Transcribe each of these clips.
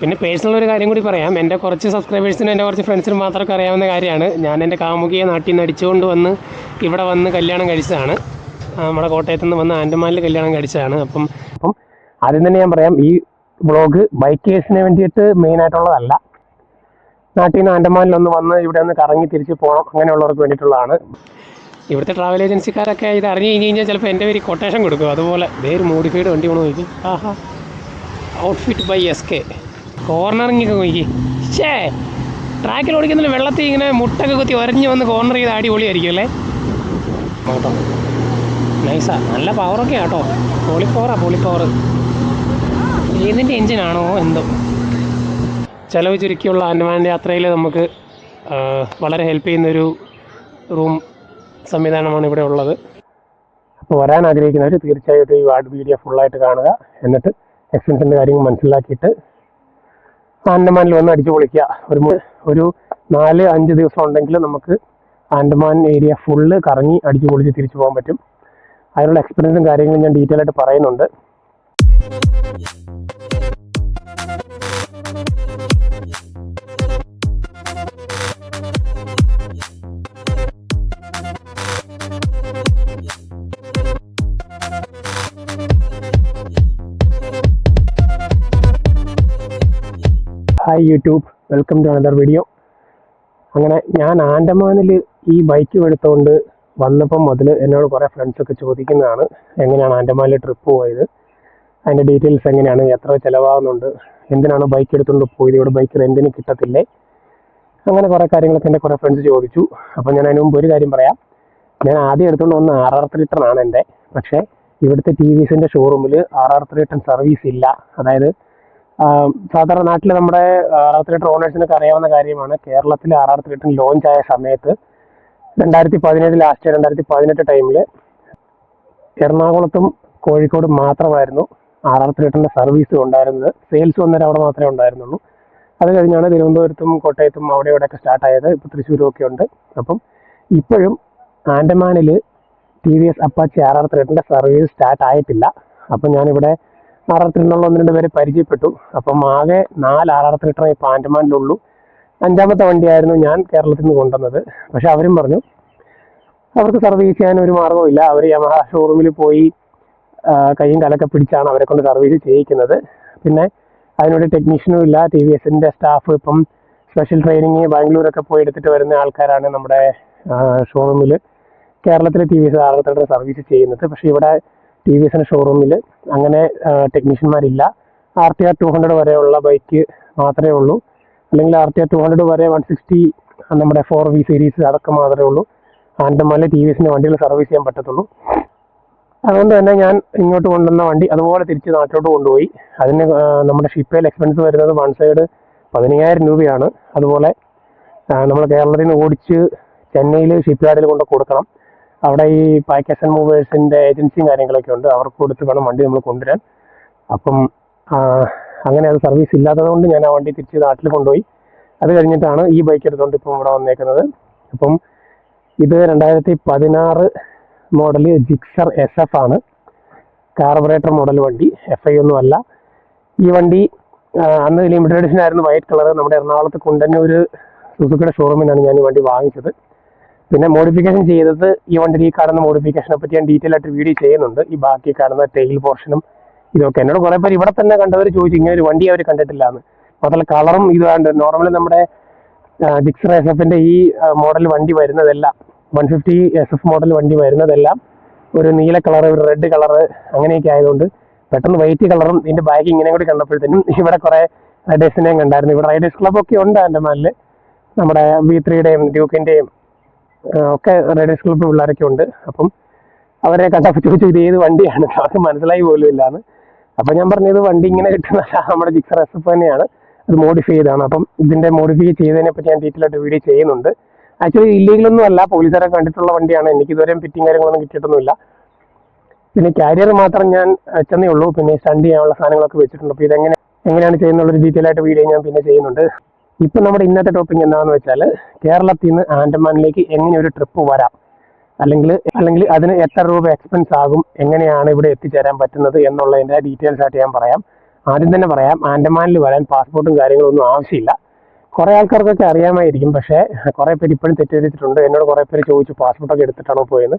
പിന്നെ പേഴ്സണൽ ഒരു കാര്യം കൂടി പറയാം. എൻ്റെ കുറച്ച് സബ്സ്ക്രൈബേഴ്സിനും എൻ്റെ കുറച്ച് ഫ്രണ്ട്സിനും മാത്രമൊക്കെ അറിയാവുന്ന കാര്യമാണ്. ഞാൻ എൻ്റെ കാമുകിയെ നാട്ടിൽ നിന്ന് അടിച്ചുകൊണ്ട് വന്ന് ഇവിടെ വന്ന് കല്യാണം കഴിച്ചതാണ്. നമ്മുടെ കോട്ടയത്ത് നിന്ന് വന്ന് ആൻഡമാനിൽ കല്യാണം കഴിച്ചതാണ്. അപ്പം ആദ്യം തന്നെ ഞാൻ പറയാം, ഈ വ്ളോഗ് ബൈക്കേഴ്സിന് വേണ്ടിയിട്ട് മെയിനായിട്ടുള്ളതല്ല. നാട്ടിൽ നിന്ന് ആൻഡമാനിലൊന്ന് വന്ന് ഇവിടെ ഒന്ന് കറങ്ങി തിരിച്ച് പോകണം അങ്ങനെയുള്ളവർക്ക് വേണ്ടിയിട്ടുള്ളതാണ്. ഇവിടുത്തെ ട്രാവൽ ഏജൻസിക്കാരൊക്കെ ഇത് അറിഞ്ഞ് കഴിഞ്ഞ് കഴിഞ്ഞാൽ ചിലപ്പോൾ എൻ്റെ പേര് കൊട്ടേഷൻ കൊടുക്കും. അതുപോലെ വേറെ മോഡിഫൈഡ് വണ്ടി കൊണ്ട് നോക്കി. ആഹാ, ഔട്ട്ഫിറ്റ് ബൈ SK. കോർണറിങ്ങൊക്കെ നോക്കി. ട്രാക്കിൽ ഓടിക്കുന്നതിന് വെള്ളത്തിൽ ഇങ്ങനെ മുട്ടൊക്കെ കുത്തി ഒരഞ്ഞ് വന്ന് കോർണർ ചെയ്ത് അടിപൊളിയായിരിക്കും അല്ലേ കേട്ടോ. നൈസാ, നല്ല പവറൊക്കെ ആട്ടോ. പോളിപ്പവർ ഏതിൻ്റെ എഞ്ചിനാണോ എന്തോ. ചിലവ് ചുരുക്കിയുള്ള ആൻഡമാൻ യാത്രയിൽ നമുക്ക് വളരെ ഹെൽപ്പ് ചെയ്യുന്നൊരു റൂം സംവിധാനമാണ് ഇവിടെ ഉള്ളത്. അപ്പോൾ വരാൻ ആഗ്രഹിക്കുന്നവർ തീർച്ചയായിട്ടും ഈ വീഡിയോ ഫുള്ളായിട്ട് കാണുക. എന്നിട്ട് എക്സ്പെൻസിൻ്റെ കാര്യങ്ങൾ മനസ്സിലാക്കിയിട്ട് ആൻഡമാനിൽ വന്ന് അടിച്ചു പൊളിക്കുക. ഒരു 4-5 ദിവസം ഉണ്ടെങ്കിൽ നമുക്ക് ആൻഡമാൻ ഏരിയ ഫുള്ള് കറങ്ങി അടിച്ചു പൊളിച്ച് തിരിച്ചു പോകാൻ പറ്റും. അതിനുള്ള എക്സ്പീരിയൻസും കാര്യങ്ങളും ഞാൻ ഡീറ്റെയിൽ ആയിട്ട് പറയുന്നുണ്ട്. Hi YouTube, welcome to another video. അങ്ങനെ ഞാൻ ആൻഡമാനിൽ ഈ ബൈക്ക് എടുത്തുകൊണ്ട് വന്നപ്പം മുതൽ എന്നോട് കുറേ ഫ്രണ്ട്സൊക്കെ ചോദിക്കുന്നതാണ്, എങ്ങനെയാണ് ആൻഡമാനിൽ ട്രിപ്പ് പോയത്, അതിൻ്റെ ഡീറ്റെയിൽസ് എങ്ങനെയാണ്, എത്ര ചിലവാകുന്നുണ്ട്, എന്തിനാണ് ബൈക്ക് എടുത്തുകൊണ്ട് പോയത്, ഇവിടെ ബൈക്ക് റെൻറ്റിന് കിട്ടത്തില്ലേ, അങ്ങനെ കുറേ കാര്യങ്ങളൊക്കെ എൻ്റെ കുറേ ഫ്രണ്ട്സ് ചോദിച്ചു. അപ്പോൾ ഞാൻ അതിന് മുമ്പ് ഒരു കാര്യം പറയാം. ഞാൻ ആദ്യം എടുത്തുകൊണ്ട് വന്ന RR3 എൻ്റെ. പക്ഷേ ഇവിടുത്തെ TVSൻ്റെ ഷോറൂമിൽ RR3 സർവീസ് ഇല്ല. അതായത് സാധാരണ നാട്ടിൽ നമ്മുടെ RR3 ഓണേഴ്സിനൊക്കെ അറിയാവുന്ന കാര്യമാണ്. കേരളത്തിൽ RR3 ലോഞ്ച് ആയ സമയത്ത് 2017 ലാസ്റ്റ് 2018 ടൈമിൽ എറണാകുളത്തും കോഴിക്കോടും മാത്രമായിരുന്നു RR3 സർവീസ് ഉണ്ടായിരുന്നത്. സെയിൽസ് വന്നേരം അവിടെ മാത്രമേ ഉണ്ടായിരുന്നുള്ളൂ. അത് കഴിഞ്ഞാണ് തിരുവനന്തപുരത്തും കോട്ടയത്തും അവിടെ ഇവിടെയൊക്കെ സ്റ്റാർട്ടായത്. ഇപ്പോൾ തൃശ്ശൂരും ഒക്കെ ഉണ്ട്. അപ്പം ഇപ്പോഴും ആൻഡമാനിൽ TVS Apache RR3 service start ആയിട്ടില്ല. അപ്പം ഞാനിവിടെ RR3 1-2 പേരെ പരിചയപ്പെട്ടു. അപ്പം ആകെ 4 RR3 ഇപ്പോൾ ആൻഡമാനിലുള്ളൂ. 5ാമത്തെ വണ്ടിയായിരുന്നു ഞാൻ കേരളത്തിൽ നിന്ന് കൊണ്ടുവന്നത്. പക്ഷെ അവരും പറഞ്ഞു അവർക്ക് സർവീസ് ചെയ്യാൻ ഒരു മാർഗ്ഗമില്ല. അവർ യമഹ ഷോറൂമിൽ പോയി കൈയും കാലൊക്കെ പിടിച്ചാണ് അവരെ കൊണ്ട് സർവീസ് ചെയ്യിക്കുന്നത്. പിന്നെ അതിനൊരു ടെക്നീഷ്യനും ഇല്ല. TVSൻ്റെ സ്റ്റാഫ് ഇപ്പം സ്പെഷ്യൽ ട്രെയിനിങ് ബാംഗ്ലൂരൊക്കെ പോയി എടുത്തിട്ട് വരുന്ന ആൾക്കാരാണ് നമ്മുടെ ഷോറൂമിൽ കേരളത്തിലെ TVS RR3 സർവീസ് ചെയ്യുന്നത്. പക്ഷേ ഇവിടെ TVSൻ്റെ ഷോറൂമിൽ അങ്ങനെ ടെക്നീഷ്യന്മാരില്ല. RTR 200 വരെയുള്ള ബൈക്ക് മാത്രമേ ഉള്ളൂ. അല്ലെങ്കിൽ RTR 200 വരെ 160 നമ്മുടെ 4V സീരീസ് അതൊക്കെ മാത്രമേ ഉള്ളൂ ആൻഡമാനിലെ TVSൻ്റെ വണ്ടികൾ സർവീസ് ചെയ്യാൻ പറ്റത്തുള്ളൂ. അതുകൊണ്ട് തന്നെ ഞാൻ ഇങ്ങോട്ട് കൊണ്ടുവന്ന വണ്ടി അതുപോലെ തിരിച്ച് നാട്ടിലോട്ട് കൊണ്ടുപോയി. അതിന് നമ്മുടെ ഷിപ്പേൽ എക്സ്പെൻസ് വരുന്നത് വൺ സൈഡ് 15,000 രൂപയാണ്. അതുപോലെ നമ്മൾ കേരളത്തിൽ നിന്ന് ഓടിച്ച് ചെന്നൈയിൽ ഷിപ്പ് യാർഡിൽ കൊണ്ട് കൊടുക്കണം. അവിടെ ഈ പാക്കേഴ്സ് ആൻഡ് മൂവേഴ്സിൻ്റെ ഏജൻസിയും കാര്യങ്ങളൊക്കെ ഉണ്ട്. അവർക്ക് കൊടുത്ത് വേണം വണ്ടി നമ്മൾ കൊണ്ടുവരാൻ. അപ്പം അങ്ങനെ അത് സർവീസ് ഇല്ലാത്തതുകൊണ്ട് ഞാൻ ആ വണ്ടി തിരിച്ച് നാട്ടിൽ കൊണ്ടുപോയി. അത് കഴിഞ്ഞിട്ടാണ് ഈ ബൈക്ക് എടുത്തുകൊണ്ട് ഇപ്പം ഇവിടെ വന്നേക്കുന്നത്. അപ്പം ഇത് 2016 മോഡൽ ജിക്സർ SF ആണ്. കാർബറേറ്റർ മോഡൽ വണ്ടി, FI ഒന്നും അല്ല. ഈ വണ്ടി അന്ന് ലിമിറ്റഡ് എഡിഷൻ ആയിരുന്നു, വൈറ്റ് കളർ. നമ്മുടെ എറണാകുളത്ത് കുണ്ടന്നൂർ സുസുക്കിയുടെ ഷോറൂമിലാണ് ഞാൻ ഈ വണ്ടി വാങ്ങിച്ചത്. പിന്നെ മോഡിഫിക്കേഷൻ ചെയ്തത് ഈ വണ്ടിയിൽ ഈ കാണുന്ന മോഡിഫിക്കേഷനെ പറ്റി ഞാൻ ഡീറ്റെയിൽ ആയിട്ട് വീഡിയോ ചെയ്യുന്നുണ്ട്. ഈ ബാക്കി കാണുന്ന ടെയിൽ പോർഷനും ഇതൊക്കെ എന്നോട് കുറേ പേര് ഇവിടെ തന്നെ കണ്ടവർ ചോദിച്ചു, ഇങ്ങനെ ഒരു വണ്ടി അവർ കണ്ടിട്ടില്ല എന്ന്. മാത്രമല്ല കളറും ഇതാണ്ട് നോർമലി നമ്മുടെ ജിക്സർ SFൻ്റെ ഈ മോഡൽ വണ്ടി വരുന്നതെല്ലാം 150 SF മോഡൽ വണ്ടി വരുന്നതെല്ലാം ഒരു നീല കളർ, ഒരു റെഡ് കളർ അങ്ങനെയൊക്കെ ആയതുകൊണ്ട് പെട്ടെന്ന് വൈറ്റ് കളറും ഇതിൻ്റെ ബാഗ് ഇങ്ങനെ കൂടി കണ്ടപ്പോഴത്തേനും ഇവിടെ കുറേ റൈഡേഴ്സിനെയും കണ്ടായിരുന്നു. ഇവിടെ റൈഡേഴ്സ് ക്ലബ്ബൊക്കെ ഉണ്ട് ആൻഡമാനിൽ. നമ്മുടെ V3യുടെയും ഡ്യൂക്കിൻ്റെയും ഒക്കെ റൈഡേഴ്സ് ക്ലബ്ബ് പിള്ളേരൊക്കെ ഉണ്ട്. അപ്പം അവരെ കണ്ടപ്പോൾ ചോദിച്ചു ഇത് ഏത് വണ്ടിയാണ്, അവർക്ക് മനസ്സിലായി പോലും ഇല്ലാന്ന്. അപ്പം ഞാൻ പറഞ്ഞത് വണ്ടി ഇങ്ങനെ കിട്ടുന്നതല്ല, നമ്മുടെ ജിക്സർ SF തന്നെയാണ്, അത് മോഡിഫൈ ചെയ്താണ്. അപ്പം ഇതിൻ്റെ മോഡിഫൈ ചെയ്തതിനെ പറ്റി ഞാൻ ഡീറ്റെയിൽ ആയിട്ട് വീഡിയോ ചെയ്യുന്നുണ്ട്. ആക്ച്വലി ഇല്ലീഗലൊന്നും അല്ല, പോലീസുകാരെ കണ്ടിട്ടുള്ള വണ്ടിയാണ്. എനിക്ക് ഇതുവരെയും ഫിറ്റിംഗ് കാര്യങ്ങളൊന്നും കിട്ടിയിട്ടൊന്നുമില്ല. പിന്നെ കാരിയർ മാത്രം ഞാൻ വെച്ചതേ ഉള്ളൂ. പിന്നെ സ്റ്റണ്ട് ചെയ്യാനുള്ള സാധനങ്ങളൊക്കെ വെച്ചിട്ടുണ്ട്. അപ്പോൾ എങ്ങനെയാണ് ചെയ്യുന്നുള്ളൊരു ഡീറ്റെയിൽ ആയിട്ട് വീഡിയോ ഞാൻ പിന്നെ ചെയ്യുന്നുണ്ട്. ഇപ്പം നമ്മുടെ ഇന്നത്തെ ടോപ്പിക് എന്താണെന്ന് വെച്ചാൽ, കേരളത്തിൽ നിന്ന് ആൻഡമാനിലേക്ക് എങ്ങനെ ഒരു ട്രിപ്പ് വരാം, അല്ലെങ്കിൽ അതിന് എത്ര രൂപ എക്സ്പെൻസ് ആകും, എങ്ങനെയാണ് ഇവിടെ എത്തിച്ചേരാൻ പറ്റുന്നത് എന്നുള്ളതിൻ്റെ ഡീറ്റെയിൽസ് ആയിട്ട് ഞാൻ പറയാം. ആദ്യം തന്നെ പറയാം, ആൻഡമാനിൽ വരാൻ പാസ്പോർട്ടും കാര്യങ്ങളൊന്നും ആവശ്യമില്ല. കുറേ ആൾക്കാർക്കൊക്കെ അറിയാമായിരിക്കും, പക്ഷേ കുറേ പേര് ഇപ്പോഴും തെറ്റിദ്ധരിച്ചിട്ടുണ്ട്. എന്നോട് കുറേ പേര് ചോദിച്ചു പാസ്പോർട്ടൊക്കെ എടുത്തിട്ടാണോ പോയെന്ന്.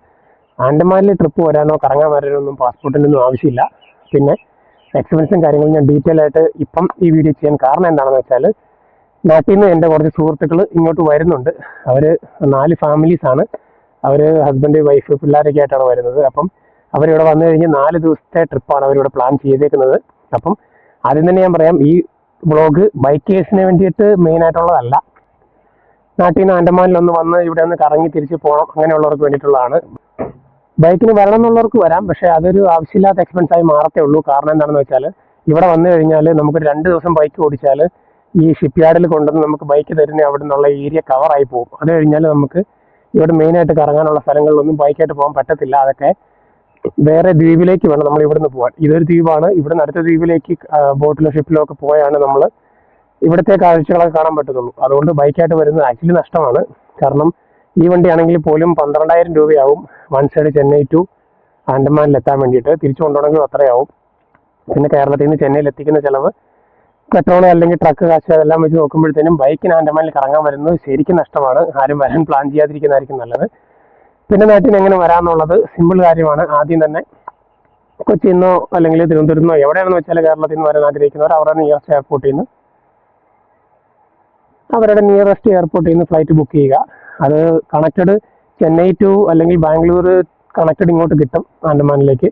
ആൻഡമാനിൽ ട്രിപ്പ് വരാനോ കറങ്ങാൻ വരാനോ ഒന്നും പാസ്പോർട്ടിൻ്റെ ഒന്നും ആവശ്യമില്ല. പിന്നെ എക്സ്പെൻസും കാര്യങ്ങളും ഞാൻ ഡീറ്റെയിൽ ആയിട്ട് ഇപ്പം ഈ വീഡിയോ ചെയ്യാൻ കാരണം എന്താണെന്ന് വെച്ചാൽ, നാട്ടിൽ നിന്ന് എൻ്റെ കുറച്ച് സുഹൃത്തുക്കൾ ഇങ്ങോട്ട് വരുന്നുണ്ട്. അവർ 4 ഫാമിലീസാണ്. അവർ ഹസ്ബൻഡ്, വൈഫ്, പിള്ളേരൊക്കെ ആയിട്ടാണ് വരുന്നത്. അപ്പം അവരിവിടെ വന്നു കഴിഞ്ഞ് 4 ദിവസത്തെ ട്രിപ്പാണ് അവരിവിടെ പ്ലാൻ ചെയ്തേക്കുന്നത്. അപ്പം ആദ്യം തന്നെ ഞാൻ പറയാം, ഈ വ്ളോഗ് ബൈക്കേഴ്സിന് വേണ്ടിയിട്ട് മെയിൻ ആയിട്ടുള്ളതല്ല. നാട്ടിൽ നിന്ന് ആൻഡമാനിലൊന്ന് വന്ന് ഇവിടെ ഒന്ന് കറങ്ങി തിരിച്ച് പോകണം അങ്ങനെയുള്ളവർക്ക് വേണ്ടിയിട്ടുള്ളതാണ്. ബൈക്കിന് വരണം എന്നുള്ളവർക്ക് വരാം, പക്ഷേ അതൊരു ആവശ്യമില്ലാത്ത എക്സ്പെൻസ് ആയി മാറത്തേ ഉള്ളൂ. കാരണം എന്താണെന്ന് വെച്ചാൽ, ഇവിടെ വന്നു കഴിഞ്ഞാൽ നമുക്ക് 2 ദിവസം ബൈക്ക് ഓടിച്ചാൽ ഈ ഷിപ്പ് യാർഡിൽ കൊണ്ടുവന്ന് നമുക്ക് ബൈക്ക് തരുന്ന അവിടെ നിന്നുള്ള ഏരിയ കവറായി പോകും. അത് കഴിഞ്ഞാൽ നമുക്ക് ഇവിടെ മെയിനായിട്ട് കറങ്ങാനുള്ള സ്ഥലങ്ങളിലൊന്നും ബൈക്കായിട്ട് പോകാൻ പറ്റത്തില്ല. അതൊക്കെ വേറെ ദ്വീപിലേക്ക് വേണം നമ്മൾ ഇവിടുന്ന് പോകാൻ. ഇതൊരു ദ്വീപാണ്. ഇവിടുന്ന് അടുത്ത ദ്വീപിലേക്ക് ബോട്ടിലോ ഷിപ്പിലോ ഒക്കെ പോയാണ് നമ്മൾ ഇവിടുത്തെ കാഴ്ചകളൊക്കെ കാണാൻ പറ്റത്തുള്ളൂ. അതുകൊണ്ട് ബൈക്കായിട്ട് വരുന്നത് ആക്ച്വലി നഷ്ടമാണ്. കാരണം ഈ വണ്ടിയാണെങ്കിൽ പോലും 12,000 രൂപയാവും വൺ സൈഡ് ചെന്നൈ ടു ആൻഡമാനിൽ എത്താൻ വേണ്ടിയിട്ട്. തിരിച്ചു കൊണ്ടുപോകണമെങ്കിലും അത്രയാവും. പിന്നെ കേരളത്തിൽ നിന്ന് ചെന്നൈയിൽ എത്തിക്കുന്ന ചിലവ്, പെട്രോൾ അല്ലെങ്കിൽ ട്രക്ക് കാശ്, അതെല്ലാം വെച്ച് നോക്കുമ്പോഴത്തേനും ബൈക്കിന് ആൻഡമാനിൽ കറങ്ങാൻ വരുന്നത് ശരിക്കും നഷ്ടമാണ്. ആരും വരാൻ പ്ലാൻ ചെയ്യാതിരിക്കുന്നതായിരിക്കും നല്ലത്. പിന്നെ നാട്ടിൽ നിന്ന് എങ്ങനെ വരാമെന്നുള്ളത് സിമ്പിൾ കാര്യമാണ്. ആദ്യം തന്നെ കൊച്ചിയിൽ നിന്നോ അല്ലെങ്കിൽ തിരുവനന്തപുരത്ത് നിന്നോ എവിടെയാണെന്ന് വെച്ചാൽ കേരളത്തിൽ നിന്ന് വരാൻ ആഗ്രഹിക്കുന്നവർ അവരുടെ നിയറസ്റ്റ് എയർപോർട്ടിൽ നിന്ന് ഫ്ലൈറ്റ് ബുക്ക് ചെയ്യുക. അത് കണക്റ്റഡ് ചെന്നൈ ടു അല്ലെങ്കിൽ ബാംഗ്ലൂർ കണക്റ്റഡ് ഇങ്ങോട്ട് കിട്ടും ആൻഡമാനിലേക്ക്.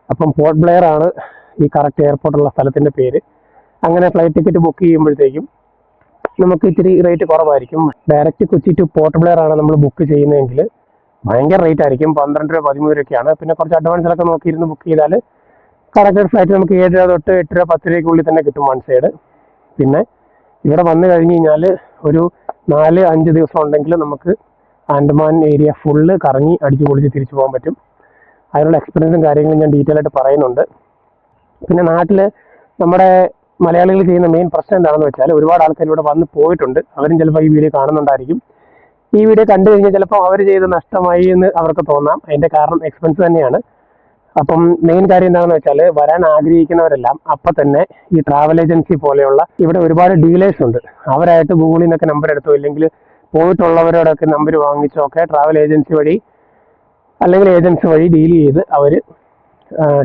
അപ്പം പോർട്ട് ബ്ലെയർ ആണ് ഈ കറക്റ്റ് എയർപോർട്ടുള്ള സ്ഥലത്തിൻ്റെ പേര്. അങ്ങനെ ഫ്ലൈറ്റ് ടിക്കറ്റ് ബുക്ക് ചെയ്യുമ്പോഴത്തേക്കും നമുക്ക് ഇത്തിരി റേറ്റ് കുറവായിരിക്കും. Direct Kochi two port Blair ആണ് നമ്മൾ ബുക്ക് ചെയ്യുന്നതെങ്കിൽ ഭയങ്കര റേറ്റ് ആയിരിക്കും. 12 രൂപ 13 രൂപയൊക്കെയാണ്. പിന്നെ കുറച്ച് അഡ്വാൻസിലൊക്കെ നോക്കിയിരുന്ന് ബുക്ക് ചെയ്താൽ കറക്റ്റ് ഫ്ലൈറ്റ് നമുക്ക് 7 രൂപ തൊട്ട് 8 രൂപ 10 രൂപയ്ക്കുള്ളിൽ തന്നെ കിട്ടും വൺ സൈഡ്. പിന്നെ ഇവിടെ വന്നു കഴിഞ്ഞ് കഴിഞ്ഞാൽ ഒരു 4-5 ദിവസം ഉണ്ടെങ്കിൽ നമുക്ക് ആൻഡമാൻ ഏരിയ ഫുള്ള് കറങ്ങി അടിച്ചു പൊളിച്ച് തിരിച്ചു പോകാൻ പറ്റും. അതിനുള്ള എക്സ്പീരിയൻസും കാര്യങ്ങളും ഞാൻ ഡീറ്റെയിൽ ആയിട്ട് പറയുന്നുണ്ട്. പിന്നെ നാട്ടിൽ നമ്മുടെ മലയാളികൾ ചെയ്യുന്ന മെയിൻ പ്രശ്നം എന്താണെന്ന് വെച്ചാൽ, ഒരുപാട് ആൾക്കാർ ഇവിടെ വന്ന് പോയിട്ടുണ്ട്. അവരും ചിലപ്പോൾ ഈ വീഡിയോ കാണുന്നുണ്ടായിരിക്കും. ഈ വീഡിയോ കണ്ടു കഴിഞ്ഞാൽ ചിലപ്പോൾ അവർ ചെയ്ത് നഷ്ടമായി എന്ന് അവർക്ക് തോന്നാം. അതിൻ്റെ കാരണം എക്സ്പെൻസ് തന്നെയാണ്. അപ്പം മെയിൻ കാര്യം എന്താണെന്ന് വെച്ചാൽ, വരാൻ ആഗ്രഹിക്കുന്നവരെല്ലാം അപ്പം തന്നെ ഈ ട്രാവൽ ഏജൻസി പോലെയുള്ള ഇവിടെ ഒരുപാട് ഡീലേഴ്സ് ഉണ്ട്. അവരായിട്ട് ഗൂഗിളിൽ നിന്നൊക്കെ നമ്പർ എടുത്തോ ഇല്ലെങ്കിൽ പോയിട്ടുള്ളവരോടൊക്കെ നമ്പർ വാങ്ങിച്ചോ ഒക്കെ ട്രാവൽ ഏജൻസി വഴി അല്ലെങ്കിൽ ഏജൻസി വഴി ഡീൽ ചെയ്ത് അവർ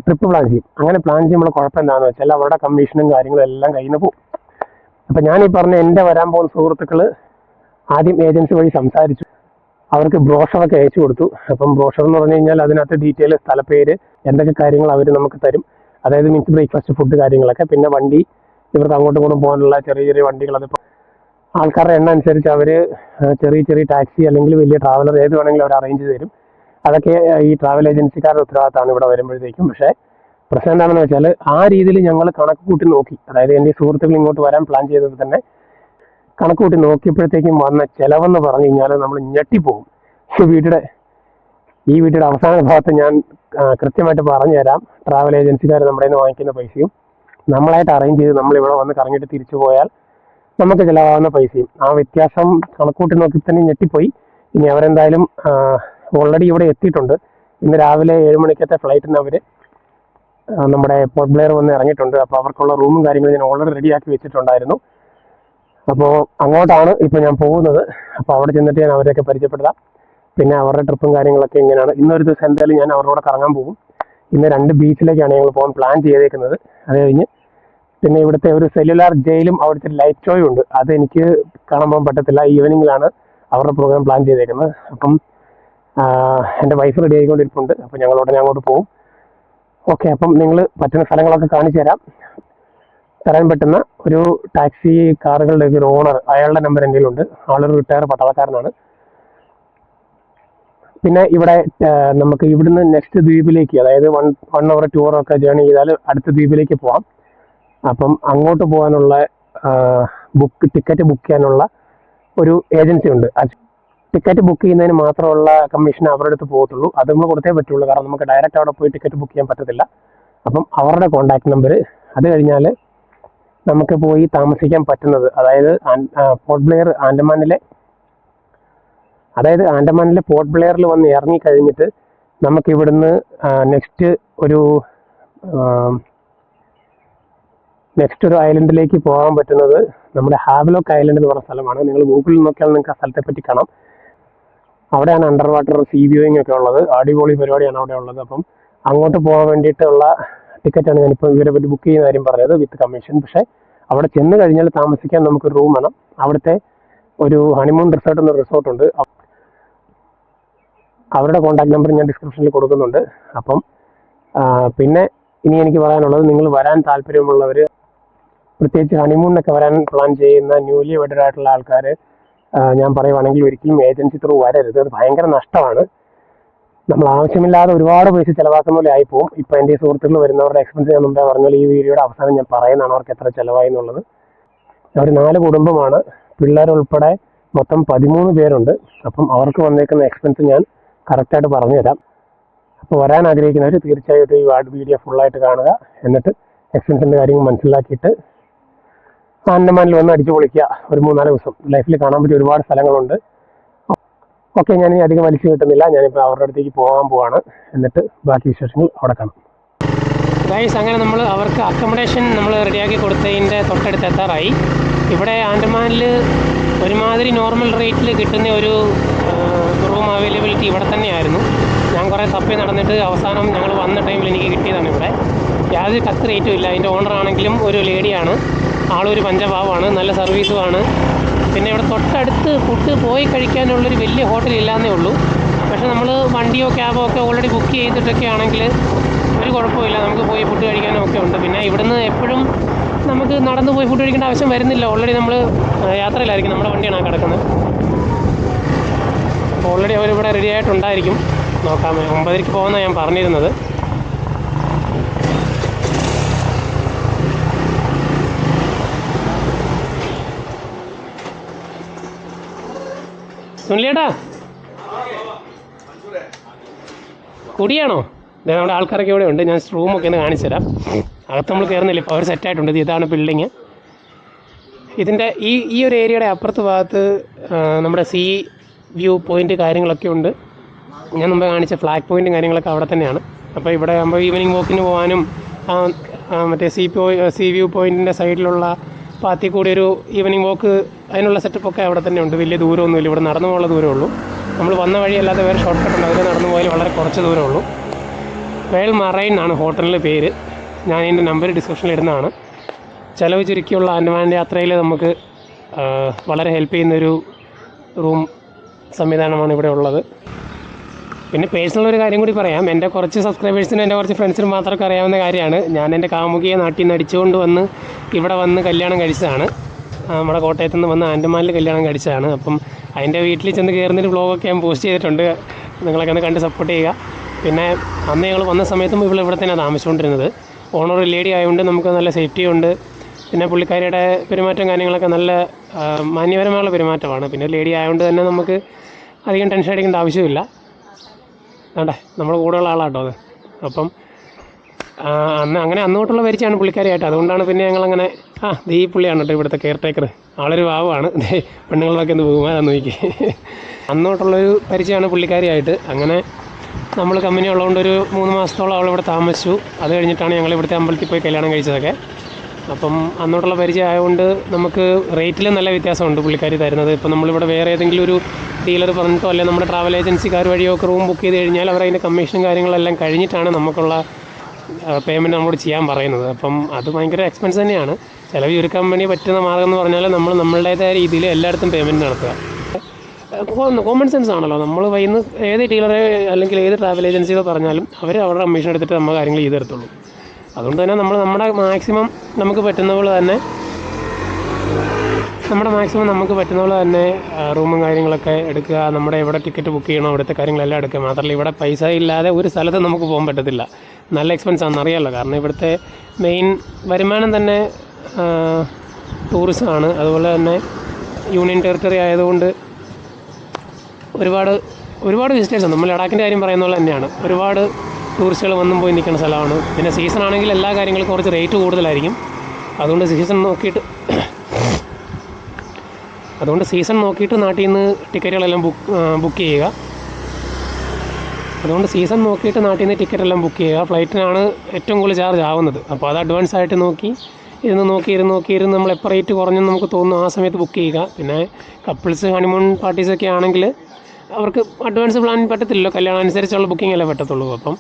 ട്രിപ്പ് പ്ലാൻ ചെയ്യും. അങ്ങനെ പ്ലാൻ ചെയ്യുമ്പോൾ കുഴപ്പം എന്താണെന്ന് വെച്ചാൽ, അവരുടെ കമ്മീഷനും കാര്യങ്ങളും എല്ലാം കയ്യിൽ നിന്ന് പോകും. അപ്പം ഞാൻ ഈ പറഞ്ഞ എൻ്റെ വരാൻ പോകുന്ന സുഹൃത്തുക്കൾ ആദ്യം ഏജൻസി വഴി സംസാരിച്ചു. അവർക്ക് ബ്രോഷറൊക്കെ അയച്ചു കൊടുത്തു. അപ്പം ബ്രോഷർ എന്ന് പറഞ്ഞു കഴിഞ്ഞാൽ അതിനകത്ത് ഡീറ്റെയിൽ, സ്ഥലപ്പേര്, എന്തൊക്കെ കാര്യങ്ങൾ അവർ നമുക്ക് തരും. അതായത് മീൻസ് ബ്രേക്ക്ഫാസ്റ്റ്, ഫുഡ് കാര്യങ്ങളൊക്കെ. പിന്നെ വണ്ടി, ഇവർക്ക് അങ്ങോട്ടും ഇങ്ങോട്ടും പോകാനുള്ള ചെറിയ ചെറിയ വണ്ടികൾ, അതിപ്പോൾ ആൾക്കാരുടെ എണ്ണം അനുസരിച്ച് അവർ ചെറിയ ചെറിയ ടാക്സി അല്ലെങ്കിൽ വലിയ ട്രാവലർ ഏത് വേണമെങ്കിലും അവർ അറേഞ്ച് തരും. അതൊക്കെ ഈ ട്രാവൽ ഏജൻസിക്കാരുടെ ഉത്തരവാദിത്തമാണ് ഇവിടെ വരുമ്പോഴത്തേക്കും. പക്ഷേ പ്രശ്നം എന്താണെന്ന് വെച്ചാൽ, ആ രീതിയിൽ ഞങ്ങൾ കണക്ക് കൂട്ടി നോക്കി. അതായത് എൻ്റെ സുഹൃത്തുക്കൾ ഇങ്ങോട്ട് വരാൻ പ്ലാൻ ചെയ്തത് തന്നെ കണക്ക് കൂട്ടി നോക്കിയപ്പോഴത്തേക്കും വന്ന ചിലവെന്ന് പറഞ്ഞു കഴിഞ്ഞാൽ നമ്മൾ ഞെട്ടിപ്പോകും. ഈ വീട്ടിയുടെ അവസാന ഭാഗത്ത് ഞാൻ കൃത്യമായിട്ട് പറഞ്ഞു തരാം. ട്രാവൽ ഏജൻസിക്കാർ നമ്മുടെ നിന്ന് വാങ്ങിക്കുന്ന പൈസയും നമ്മളായിട്ട് അറേഞ്ച് ചെയ്ത് നമ്മളിവിടെ വന്ന് കറങ്ങിയിട്ട് തിരിച്ചു പോയാൽ നമുക്ക് ചിലവാകുന്ന പൈസയും, ആ വ്യത്യാസം കണക്കൂട്ടി നോക്കി തന്നെ ഞെട്ടിപ്പോയി. ഇനി അവരെന്തായാലും ഓൾറെഡി ഇവിടെ എത്തിയിട്ടുണ്ട്. ഇന്ന് രാവിലെ 7 മണിക്കത്തെ ഫ്ലൈറ്റിന് അവർ നമ്മുടെ പോർട്ട് ബ്ലെയർ വന്ന് ഇറങ്ങിയിട്ടുണ്ട്. അപ്പോൾ അവർക്കുള്ള റൂമും കാര്യങ്ങളും ഞാൻ ഓൾറെഡി റെഡിയാക്കി വെച്ചിട്ടുണ്ടായിരുന്നു. അപ്പോൾ അങ്ങോട്ടാണ് ഇപ്പോൾ ഞാൻ പോകുന്നത്. അപ്പോൾ അവിടെ ചെന്നിട്ട് ഞാൻ അവരെയൊക്കെ പരിചയപ്പെടുത്താം. പിന്നെ അവരുടെ ട്രിപ്പും കാര്യങ്ങളൊക്കെ ഇങ്ങനെയാണ്. ഇന്നൊരു ദിവസം എന്തായാലും ഞാൻ അവരോട് കറങ്ങാൻ പോകും. ഇന്ന് 2 ബീച്ചിലേക്കാണ് ഞങ്ങൾ പോകാൻ പ്ലാൻ ചെയ്തേക്കുന്നത്. അത് കഴിഞ്ഞ് പിന്നെ ഇവിടുത്തെ ഒരു സെല്ലുലാർ ജയിലും അവിടുത്തെ ലൈറ്റ് ഷോയും ഉണ്ട്. അത് എനിക്ക് കാണാൻ പോകാൻ പറ്റത്തില്ല. ഈവനിങ്ങിലാണ് അവരുടെ പ്രോഗ്രാം പ്ലാൻ ചെയ്തേക്കുന്നത്. അപ്പം എൻ്റെ വൈഫ് റെഡി ആയിക്കൊണ്ടിരിപ്പുണ്ട്. അപ്പോൾ ഞങ്ങൾ ഉടനെ അങ്ങോട്ട് പോകും. ഓക്കെ, അപ്പം നിങ്ങൾ പറ്റുന്ന സ്ഥലങ്ങളൊക്കെ കാണിച്ചു തരാൻ പറ്റുന്ന ഒരു ടാക്സി കാറുകളുടെ ഒരു ഓണർ, അയാളുടെ നമ്പർ എൻ്റെ കയ്യിലുണ്ട്. ആളൊരു റിട്ടയർ പട്ടാളക്കാരനാണ്. പിന്നെ ഇവിടെ നമുക്ക് ഇവിടുന്ന് നെക്സ്റ്റ് ദ്വീപിലേക്ക്, അതായത് 1 hour 2 hour ഒക്കെ ജേർണി ചെയ്താൽ അടുത്ത ദ്വീപിലേക്ക് പോകാം. അപ്പം അങ്ങോട്ട് പോകാനുള്ള ടിക്കറ്റ് ബുക്ക് ചെയ്യാനുള്ള ഒരു ഏജൻസി ഉണ്ട്. ടിക്കറ്റ് ബുക്ക് ചെയ്യുന്നതിന് മാത്രമുള്ള കമ്മീഷൻ അവരുടെ അടുത്ത് പോകത്തുള്ളൂ. അത് നമ്മൾ കൊടുത്തേ പറ്റുള്ളൂ. കാരണം നമുക്ക് ഡയറക്റ്റ് അവിടെ പോയി ടിക്കറ്റ് ബുക്ക് ചെയ്യാൻ പറ്റത്തില്ല. അപ്പം അവരുടെ കോൺടാക്ട് നമ്പർ, അത് കഴിഞ്ഞാൽ നമുക്ക് പോയി താമസിക്കാൻ പറ്റുന്നത്, അതായത് പോർട്ട് ബ്ലെയർ ആൻഡമാനിലെ പോർട്ട് ബ്ലെയറിൽ വന്ന് ഇറങ്ങിക്കഴിഞ്ഞിട്ട് നമുക്ക് ഇവിടുന്ന് നെക്സ്റ്റ് ഒരു നെക്സ്റ്റ് ഒരു ഐലൻഡിലേക്ക് പോകാൻ പറ്റുന്നത് നമ്മുടെ ഹാവ്ലോക്ക് ഐലൻഡ് എന്ന് പറഞ്ഞ സ്ഥലമാണ്. നിങ്ങൾ ഗൂഗിളിൽ നോക്കിയാൽ നിങ്ങൾക്ക് ആ സ്ഥലത്തെ പറ്റി കാണാം. അവിടെയാണ് അണ്ടർ വാട്ടർ സീ വ്യൂയിങ് ഒക്കെ ഉള്ളത്. അടിപൊളി പരിപാടിയാണ് അവിടെ ഉള്ളത്. അപ്പം അങ്ങോട്ട് പോകാൻ വേണ്ടിയിട്ടുള്ള ടിക്കറ്റാണ് ഞാനിപ്പോൾ ഇവരെ പറ്റി ബുക്ക് ചെയ്യുന്ന കാര്യം പറഞ്ഞത് വിത്ത് കമ്മീഷൻ. പക്ഷേ അവിടെ ചെന്ന് കഴിഞ്ഞാൽ താമസിക്കാൻ നമുക്ക് റൂം വേണം. അവിടുത്തെ ഒരു ഹണിമൂൺ റിസോർട്ട് എന്നൊരു റിസോർട്ടുണ്ട്. അവരുടെ കോൺടാക്ട് നമ്പർ ഞാൻ ഡിസ്ക്രിപ്ഷനിൽ കൊടുക്കുന്നുണ്ട്. അപ്പം പിന്നെ ഇനി എനിക്ക് പറയാനുള്ളത്, നിങ്ങൾ വരാൻ താല്പര്യമുള്ളവർ, പ്രത്യേകിച്ച് ഹണിമൂണിനൊക്കെ വരാൻ പ്ലാൻ ചെയ്യുന്ന ന്യൂലി വെഡഡ് ആയിട്ടുള്ള ആൾക്കാർ, ഞാൻ പറയുവാണെങ്കിൽ ഒരിക്കലും ഏജൻസി ത്രൂ വരരുത്. അത് ഭയങ്കര നഷ്ടമാണ്. നമ്മൾ ആവശ്യമില്ലാതെ ഒരുപാട് പൈസ ചിലവാക്കുന്ന പോലെ ആയിപ്പോവും. ഇപ്പോൾ എൻ്റെ സുഹൃത്തുക്കൾ വരുന്നവരുടെ എക്സ്പെൻസ് ഞാൻ മുമ്പേ പറഞ്ഞാൽ ഈ വീഡിയോയുടെ അവസാനം ഞാൻ പറയുന്നതാണ് അവർക്ക് എത്ര ചിലവായി എന്നുള്ളത്. അവർ 4 കുടുംബമാണ്, പിള്ളേരുൾപ്പെടെ മൊത്തം 13 പേരുണ്ട്. അപ്പം അവർക്ക് വന്നേക്കുന്ന എക്സ്പെൻസ് ഞാൻ കറക്റ്റായിട്ട് പറഞ്ഞുതരാം. അപ്പോൾ വരാൻ ആഗ്രഹിക്കുന്നവർ തീർച്ചയായിട്ടും ഈ വീഡിയോ ഫുള്ളായിട്ട് കാണുക. എന്നിട്ട് എക്സ്പെൻസിൻ്റെ കാര്യങ്ങൾ മനസ്സിലാക്കിയിട്ട് ആൻഡമാനിൽ വന്ന് അടിച്ചു പൊളിക്കുക. ഒരു 3-4 ദിവസം ലൈഫിൽ കാണാൻ പറ്റിയ ഒരുപാട് സ്ഥലങ്ങളുണ്ട്. ഓക്കെ, ഞാൻ അധികം വലിച്ചു കിട്ടുന്നില്ല. ഞാനിപ്പോൾ അവരുടെ അടുത്തേക്ക് പോകാൻ പോവാണ്. എന്നിട്ട് ബാക്കി വിശേഷങ്ങൾ അവിടെ കാണാം. ഗൈസ്, അങ്ങനെ നമ്മൾ അവർക്ക് അക്കോമഡേഷൻ നമ്മൾ റെഡിയാക്കി കൊടുത്തതിൻ്റെ തൊട്ടടുത്ത് എത്താറായി. ഇവിടെ ആൻഡമാനിൽ ഒരുമാതിരി നോർമൽ റേറ്റിൽ കിട്ടുന്ന ഒരു റൂം അവൈലബിലിറ്റി ഇവിടെ തന്നെയായിരുന്നു. ഞാൻ കുറേ തപ്പി നടന്നിട്ട് അവസാനം ഞങ്ങൾ വന്ന ടൈമിൽ എനിക്ക് കിട്ടിയതാണ്. ഇവിടെ യാതൊരു കത്ത് റേറ്റും ഇല്ല. അതിൻ്റെ ഓണറാണെങ്കിലും ഒരു ലേഡിയാണ്, ആളൊരു പഞ്ചഭാവമാണ്, നല്ല സർവീസുമാണ്. പിന്നെ ഇവിടെ തൊട്ടടുത്ത് ഫുഡ് പോയി കഴിക്കാനുള്ളൊരു വലിയ ഹോട്ടൽ ഇല്ലാന്നേ ഉള്ളൂ. പക്ഷേ നമ്മൾ വണ്ടിയോ ക്യാബോ ഒക്കെ ഓൾറെഡി ബുക്ക് ചെയ്തിട്ടൊക്കെ ആണെങ്കിൽ ഒരു കുഴപ്പമില്ല, നമുക്ക് പോയി ഫുഡ് കഴിക്കാനും ഒക്കെ ഉണ്ട്. പിന്നെ ഇവിടുന്ന് എപ്പോഴും നമുക്ക് നടന്നു പോയി ഫുഡ് കഴിക്കേണ്ട ആവശ്യം വരുന്നില്ല. ഓൾറെഡി നമ്മൾ യാത്രയിലായിരിക്കും, നമ്മുടെ വണ്ടിയാണ് കിടക്കുന്നത്. അപ്പോൾ ഓൾറെഡി അവരിവിടെ റെഡി ആയിട്ടുണ്ടായിരിക്കും. നോക്കാം. 9:00 പോകുന്നതാണ് ഞാൻ പറഞ്ഞിരുന്നത്. സുനിലേട്ടാ, കുടിയാണോ? നമ്മുടെ ആൾക്കാരൊക്കെ ഇവിടെ ഉണ്ട്. ഞാൻ റൂമൊക്കെ ഒന്ന് കാണിച്ചു തരാം. അകത്ത് നമ്മൾ കയറുന്നില്ല, ഇപ്പോൾ അവർ സെറ്റായിട്ടുണ്ട്. ഇതാണ് ബിൽഡിങ്. ഇതിൻ്റെ ഈ ഒരു ഏരിയയുടെ അപ്പുറത്ത് ഭാഗത്ത് നമ്മുടെ സീ വ്യൂ പോയിൻ്റ് കാര്യങ്ങളൊക്കെ ഉണ്ട്. ഞാൻ മുമ്പേ കാണിച്ച ഫ്ലാഗ് പോയിൻറ്റും കാര്യങ്ങളൊക്കെ അവിടെ തന്നെയാണ്. അപ്പോൾ ഇവിടെ ആകുമ്പോൾ ഈവനിങ് വാക്കിന് പോകാനും മറ്റേ സീ വ്യൂ പോയിൻറ്റിൻ്റെ സൈഡിലുള്ള പാത്തിൽ കൂടി ഒരു ഈവനിങ് വാക്ക്, അതിനുള്ള സെറ്റപ്പൊക്കെ അവിടെ തന്നെ ഉണ്ട്. വലിയ ദൂരമൊന്നുമില്ല, ഇവിടെ നടന്നു പോകാനുള്ള ദൂരമേ ഉള്ളൂ. നമ്മൾ വന്ന വഴിയല്ലാതെ വേറെ ഷോർട്ട് കട്ട് ഉണ്ട്, അതിൽ നടന്നു പോയാൽ വളരെ കുറച്ച് ദൂരമേ ഉള്ളൂ. വേൾ മറൈൻ എന്നാണ് ഹോട്ടലിൻ്റെ പേര്. ഞാൻ ഇതിൻ്റെ നമ്പർ ഡിസ്ക്രിപ്ഷനിൽ ഇടുന്നതാണ്. ചിലവ് ചുരുക്കിയുള്ള ആൻഡമാൻ യാത്രയിൽ നമുക്ക് വളരെ ഹെൽപ്പ് ചെയ്യുന്നൊരു റൂം സംവിധാനമാണ് ഇവിടെ ഉള്ളത്. പിന്നെ പേഴ്സണൽ ഒരു കാര്യം കൂടി പറയാം. എൻ്റെ കുറച്ച് സബ്സ്ക്രൈബേഴ്സിനും എൻ്റെ കുറച്ച് ഫ്രണ്ട്സിനും മാത്രമൊക്കെ അറിയാവുന്ന കാര്യമാണ്. ഞാൻ എൻ്റെ കാമുകിയെ നാട്ടിൽ നിന്ന് അടിച്ചുകൊണ്ട് വന്ന് ഇവിടെ വന്ന് കല്യാണം കഴിച്ചതാണ്. നമ്മുടെ കോട്ടയത്തു നിന്ന് വന്ന് ആൻഡമാനിൽ കല്യാണം കഴിച്ചതാണ്. അപ്പം അതിൻ്റെ വീട്ടിൽ ചെന്ന് കയറുന്നൊരു വ്ളോഗൊക്കെ ഞാൻ പോസ്റ്റ് ചെയ്തിട്ടുണ്ട്. നിങ്ങളൊക്കെ ഒന്ന് കണ്ട് സപ്പോർട്ട് ചെയ്യുക. പിന്നെ അന്ന് ഞങ്ങൾ വന്ന സമയത്തും ഇവിടെ തന്നെയാണ് താമസിച്ചുകൊണ്ടിരുന്നത്. ഓണർ ലേഡി ആയതുകൊണ്ട് നമുക്ക് നല്ല സേഫ്റ്റി ഉണ്ട്. പിന്നെ പുള്ളിക്കാരിയുടെ പെരുമാറ്റം കാര്യങ്ങളൊക്കെ നല്ല മാന്യപരമായുള്ള പെരുമാറ്റമാണ്. പിന്നെ ലേഡി ആയതുകൊണ്ട് തന്നെ നമുക്ക് അധികം ടെൻഷൻ അടിക്കേണ്ട ആവശ്യമില്ല. വേണ്ടേ, നമ്മുടെ കൂടെയുള്ള ആളാട്ടോ അത്. അപ്പം അന്ന് തൊട്ടുള്ള പരിചയമാണ് പുള്ളിക്കാരിയായിട്ട്. അതുകൊണ്ടാണ് പിന്നെ ഞങ്ങളങ്ങനെ ഈ പുള്ളിയാണ് കേട്ടോ ഇവിടുത്തെ കെയർ ടേക്കർ. ആളൊരു പാവമാണ്. പെണ്ണുങ്ങളൊക്കെ ഒന്ന് ബഹുമാനം നോക്കി. അന്ന് തൊട്ടുള്ളൊരു പരിചയമാണ് പുള്ളിക്കാരിയായിട്ട്. അങ്ങനെ നമ്മൾ കമ്പനി ഉള്ളതുകൊണ്ട് ഒരു 3 മാസത്തോളം അവളിവിടെ താമസിച്ചു. അത് കഴിഞ്ഞിട്ടാണ് ഞങ്ങൾ ഇവിടുത്തെ അമ്പലത്തിൽ പോയി കല്യാണം കഴിച്ചതൊക്കെ. അപ്പം അന്നോട്ടുള്ള പരിചയം ആയതുകൊണ്ട് നമുക്ക് റേറ്റിൽ നല്ല വ്യത്യാസമുണ്ട് പുള്ളിക്കാരി തരുന്നത്. ഇപ്പം നമ്മളിവിടെ വേറെ ഏതെങ്കിലും ഒരു ഡീലർ പറഞ്ഞിട്ടോ അല്ലെങ്കിൽ നമ്മുടെ ട്രാവൽ ഏജൻസിക്കാർ വഴിയോ ഒക്കെ റൂം ബുക്ക് ചെയ്ത് കഴിഞ്ഞാൽ അവർ അതിൻ്റെ കമ്മീഷനും കാര്യങ്ങളെല്ലാം കഴിഞ്ഞിട്ടാണ് നമുക്കുള്ള പേയ്മെൻറ്റ് നമ്മളോട് ചെയ്യാൻ പറയുന്നത്. അപ്പം അത് ഭയങ്കര എക്സ്പെൻസ് തന്നെയാണ്. ചിലവ് ചുരുക്കാൻ വേണ്ടി പറ്റുന്ന മാർഗ്ഗം എന്ന് പറഞ്ഞാൽ നമ്മൾ നമ്മളുടേതായ രീതിയിൽ എല്ലായിടത്തും പേയ്മെൻറ്റ് നടത്തുക. കോമൺ സെൻസ് ആണല്ലോ. നമ്മൾ വൈകുന്ന ഏത് ഡീലറെ അല്ലെങ്കിൽ ഏത് ട്രാവൽ ഏജൻസിയോ പറഞ്ഞാലും അവർ അവരുടെ കമ്മീഷൻ എടുത്തിട്ട് നമ്മൾ കാര്യങ്ങൾ ചെയ്ത് തരത്തുള്ളൂ. അതുകൊണ്ട് തന്നെ നമ്മൾ നമ്മുടെ മാക്സിമം നമുക്ക് പറ്റുന്ന പോലെ തന്നെ റൂമും കാര്യങ്ങളൊക്കെ എടുക്കുക. നമ്മുടെ എവിടെ ടിക്കറ്റ് ബുക്ക് ചെയ്യണോ അവിടുത്തെ കാര്യങ്ങളെല്ലാം എടുക്കുക. മാത്രമല്ല ഇവിടെ പൈസ ഇല്ലാതെ ഒരു സ്ഥലത്ത് നമുക്ക് പോകാൻ പറ്റത്തില്ല. നല്ല എക്സ്പെൻസ് ആണെന്ന് അറിയാമല്ലോ. കാരണം ഇവിടുത്തെ മെയിൻ വരുമാനം തന്നെ ടൂറിസമാണ്. അതുപോലെ തന്നെ യൂണിയൻ ടെറിട്ടറി ആയതുകൊണ്ട് ഒരുപാട് വിസിറ്റേഴ്സാണ്. നമ്മൾ ലഡാക്കിൻ്റെ കാര്യം പറയുന്ന പോലെ തന്നെയാണ്. ഒരുപാട് ടൂറിസ്റ്റുകൾ വന്നും പോയി നിൽക്കുന്ന സ്ഥലമാണ്. പിന്നെ സീസൺ ആണെങ്കിൽ എല്ലാ കാര്യങ്ങൾക്കും കുറച്ച് റേറ്റ് കൂടുതലായിരിക്കും. അതുകൊണ്ട് സീസൺ നോക്കിയിട്ട് നാട്ടിൽ നിന്ന് ടിക്കറ്റുകളെല്ലാം ബുക്ക് ചെയ്യുക. ഫ്ലൈറ്റിനാണ് ഏറ്റവും കൂടുതൽ ചാർജ് ആവുന്നത്. അപ്പോൾ അത് അഡ്വാൻസ് ആയിട്ട് നോക്കി ഇരുന്ന് നമ്മൾ എപ്പോൾ റേറ്റ് കുറഞ്ഞെന്ന് നമുക്ക് തോന്നുന്നു ആ സമയത്ത് ബുക്ക് ചെയ്യുക. പിന്നെ കപ്പിൾസ് ഹണിമൂൺ പാർട്ടീസൊക്കെ ആണെങ്കിൽ അവർക്ക് അഡ്വാൻസ് പ്ലാൻ പറ്റത്തില്ലല്ലോ, കല്യാണം അനുസരിച്ചുള്ള ബുക്കിംഗ് അല്ലേ പറ്റത്തുള്ളൂ. അപ്പം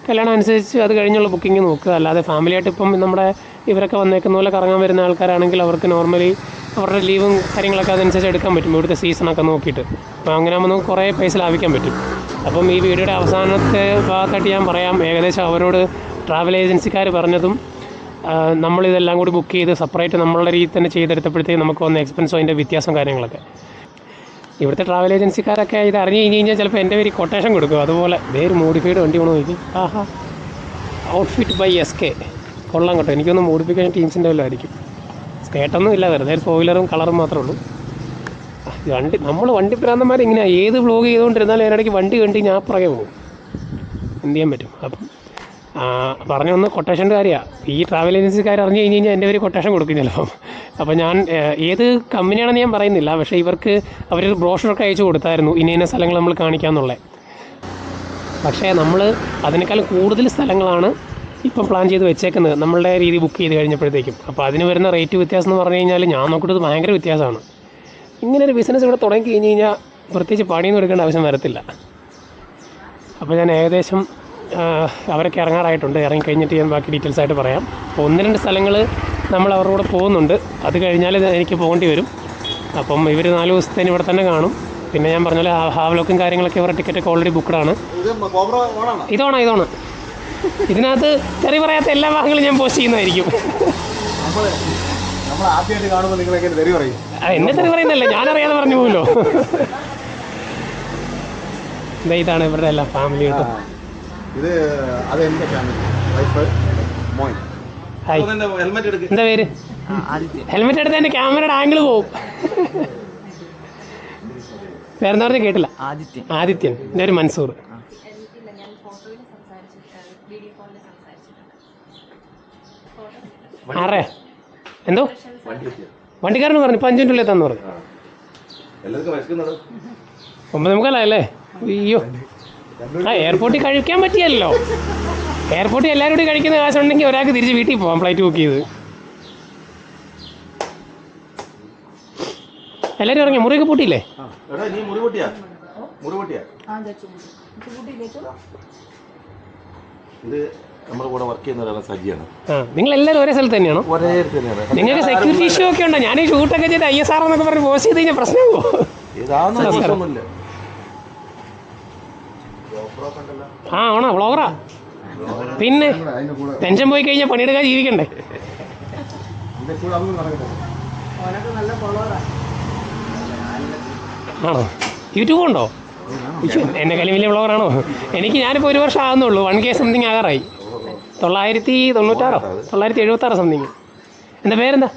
കല്യാണം അനുസരിച്ച് അത് കഴിഞ്ഞുള്ള ബുക്കിംഗ് നോക്കുക. അല്ലാതെ ഫാമിലിയായിട്ട് ഇപ്പം നമ്മുടെ ഇവരൊക്കെ വന്നേക്കുന്ന പോലെ കറങ്ങാൻ വരുന്ന ആൾക്കാരാണെങ്കിൽ അവർക്ക് നോർമലി അവരുടെ ലീവും കാര്യങ്ങളൊക്കെ അതനുസരിച്ച് എടുക്കാൻ പറ്റും, ഇവിടുത്തെ സീസണൊക്കെ നോക്കിയിട്ട്. അപ്പോൾ അങ്ങനെ ആകുമ്പോൾ നമുക്ക് കുറേ പൈസ ലാഭിക്കാൻ പറ്റും. അപ്പം ഈ വീഡിയോയുടെ അവസാനത്തെ ഭാഗത്തായിട്ട് ഞാൻ പറയാം, ഏകദേശം അവരോട് ട്രാവൽ ഏജൻസിക്കാർ പറഞ്ഞതും നമ്മളിതെല്ലാം കൂടി ബുക്ക് ചെയ്ത് സെപ്പറേറ്റ് നമ്മളുടെ രീതിയിൽ തന്നെ ചെയ്തെടുത്തപ്പോഴത്തേക്ക് നമുക്ക് വന്ന എക്സ്പെൻസും അതിൻ്റെ വ്യത്യാസം കാര്യങ്ങളൊക്കെ. ഇവിടുത്തെ ട്രാവൽ ഏജൻസിക്കാരൊക്കെ ഇത് അറിഞ്ഞ് കഴിഞ്ഞ് കഴിഞ്ഞാൽ ചിലപ്പോൾ എൻ്റെ പേര് കൊട്ടേഷൻ കൊടുക്കും. അതുപോലെ വേറെ മോഡിഫൈഡ് വണ്ടി വേണോ നോക്കി. ഔട്ട്ഫിറ്റ് ബൈ SK കൊള്ളാം കേട്ടോ. എനിക്കൊന്ന് മോഡിഫിക്കേഷൻ ടീംസിൻ്റെ വല്ലതും ആയിരിക്കും. സ്കേട്ടൊന്നും ഇല്ല, വെറുതെ സ്പോയിലറും കളറും മാത്രമേ ഉള്ളൂ. നമ്മൾ വണ്ടി പ്രാന്തന്മാർ ഇങ്ങനെയാണ്, ഏത് വ്ലോഗ് ചെയ്തുകൊണ്ടിരുന്നാലും അതിനിടയ്ക്ക് വണ്ടി കണ്ടി ഞാൻ പുറകെ പോകും, എന്ത് ചെയ്യാൻ പറ്റും. അപ്പം പറഞ്ഞൊന്ന് കൊട്ടേഷൻ്റെ കാര്യമാണ്. ഈ ട്രാവൽ ഏജൻസിക്കാർ അറിഞ്ഞ് കഴിഞ്ഞ് കഴിഞ്ഞാൽ എൻ്റെ പേര് കൊട്ടേഷൻ കൊടുക്കും ചിലപ്പം. അപ്പോൾ ഞാൻ ഏത് കമ്പനിയാണെന്ന് ഞാൻ പറയുന്നില്ല, പക്ഷേ ഇവർക്ക് അവർ ബ്രോഷറൊക്കെ അയച്ചു കൊടുത്തായിരുന്നു ഇന്ന സ്ഥലങ്ങൾ നമ്മൾ കാണിക്കാമെന്നുള്ളത്. പക്ഷേ നമ്മൾ അതിനേക്കാൾ കൂടുതൽ സ്ഥലങ്ങളാണ് ഇപ്പം പ്ലാൻ ചെയ്ത് വെച്ചേക്കുന്നത് നമ്മളുടെ രീതി ബുക്ക് ചെയ്ത് കഴിഞ്ഞപ്പോഴത്തേക്കും. അപ്പോൾ അതിന് വരുന്ന റേറ്റ് വ്യത്യാസം എന്ന് പറഞ്ഞു കഴിഞ്ഞാൽ ഞാൻ നോക്കിയിട്ട് ഭയങ്കര വ്യത്യാസമാണ്. ഇങ്ങനൊരു ബിസിനസ് ഇവിടെ തുടങ്ങി കഴിഞ്ഞ് കഴിഞ്ഞാൽ പ്രത്യേകിച്ച് പണിയൊന്നും എടുക്കേണ്ട ആവശ്യം വരത്തില്ല. അപ്പോൾ ഞാൻ ഏകദേശം അവരൊക്കെ ഇറങ്ങാറായിട്ടുണ്ട്. ഇറങ്ങിക്കഴിഞ്ഞിട്ട് ഞാൻ ബാക്കി ഡീറ്റെയിൽസ് ആയിട്ട് പറയാം. അപ്പോൾ 1-2 സ്ഥലങ്ങൾ നമ്മൾ അവരുടെ കൂടെ പോകുന്നുണ്ട്. അത് കഴിഞ്ഞാൽ എനിക്ക് പോകേണ്ടി വരും. അപ്പം ഇവർ 4 ദിവസത്തേന് ഇവിടെ തന്നെ കാണും. പിന്നെ ഞാൻ പറഞ്ഞ പോലെ ഹാവ്ലോക്കും കാര്യങ്ങളൊക്കെ ഇവരുടെ ടിക്കറ്റൊക്കെ ഓൾറെഡി ബുക്ക്ഡാണ്. ഇതോണോ ഇതിനകത്ത് ചെറിയ പറയാത്ത എല്ലാ ഭാഗങ്ങളും ഞാൻ പോസ്റ്റ് ചെയ്യുന്നതായിരിക്കും. എന്നെ തെറി പറയുന്നല്ല, ഞാനറിയാതെ പറഞ്ഞു പോകല്ലോ. ഇതാണ് ഇവരുടെ എല്ലാം ഫാമിലി കേട്ടോ. എന്താ പേര്? ഹെൽമെറ്റ് എടുത്ത് എൻ്റെ ക്യാമറയുടെ ആംഗിൾ പോവും. പേരെന്താ പറഞ്ഞാൽ കേട്ടില്ല. ആദിത്യൻ. എൻ്റെ ഒരു മൻസൂർ. ആറേ എന്തോ വണ്ടിക്കാരന് പറഞ്ഞു ഇപ്പം 5 മിനിറ്റ് എത്താന്ന് പറഞ്ഞു. 9:45 അല്ലേ? അയ്യോ, എയർപോർട്ടിൽ കഴിക്കാൻ പറ്റിയല്ലോ. എയർപോർട്ടിൽ എല്ലാവരും കൂടി കഴിക്കുന്ന കാശുണ്ടെങ്കിൽ ഒരാൾക്ക് തിരിച്ച് വീട്ടിൽ പോകാം ഫ്ലൈറ്റ് ബുക്ക് ചെയ്ത്. എല്ലാവരും ഇറങ്ങി. മുറിയൊക്കെ പൂട്ടിയില്ലേ? നിങ്ങൾ എല്ലാവരും ഒരേ സ്ഥലത്ത് തന്നെയാണോ? നിങ്ങൾക്ക് സെക്യൂരിറ്റി ഇഷ്യൂ ഒക്കെ ഉണ്ടോ? ഞാൻ ഈ ഷൂട്ടൊക്കെ ചെയ്ത് ISR എന്നൊക്കെ പറഞ്ഞ് പോസ്റ്റ് ചെയ്ത് കഴിഞ്ഞാൽ പ്രശ്നമാകുമോ? ആണോ? വ്ളോഗറാ? പിന്നെ ടെൻഷൻ പോയി കഴിഞ്ഞാൽ പണിയെടുക്കാൻ ജീവിക്കണ്ടേ? ആണോ? യൂട്യൂബ് ഉണ്ടോ? എന്നെ കാര്യം വലിയ വ്ളോഗറാണോ? ഞാനിപ്പോൾ 1 വർഷം ആകുന്നുള്ളൂ. 1K something ആകാറായി. 996 976 സംതിങ്. എൻ്റെ പേരെന്താ?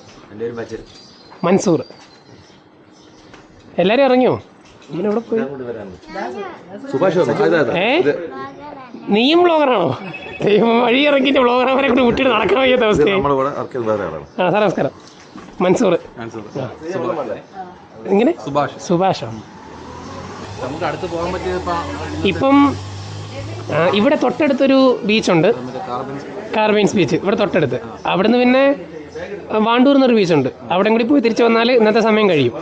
മൻസൂർ. എല്ലാവരും ഇറങ്ങിയോ? ഇവിടെ പോയി. നീയും വ്ളോഗറാണോ? വഴി ഇറങ്ങിയിട്ട് വ്ളോഗർമാരെ കൂടെ വിട്ടിട്ട് നടക്കാൻ വയ്യാത്ത അവസ്ഥയായി. സാർ നമസ്കാരം. മൻസൂർ. എങ്ങനെ? സുഭാഷോ? ഇപ്പം ഇവിടെ തൊട്ടടുത്തൊരു ബീച്ചുണ്ട്, കാർബൈൻസ് ബീച്ച് ഇവിടെ തൊട്ടടുത്ത്. അവിടുന്ന് പിന്നെ വാണ്ടൂർ എന്നൊരു ബീച്ചുണ്ട്, അവിടെ കൂടി പോയി തിരിച്ചു വന്നാൽ ഇന്നത്തെ സമയം കഴിയും.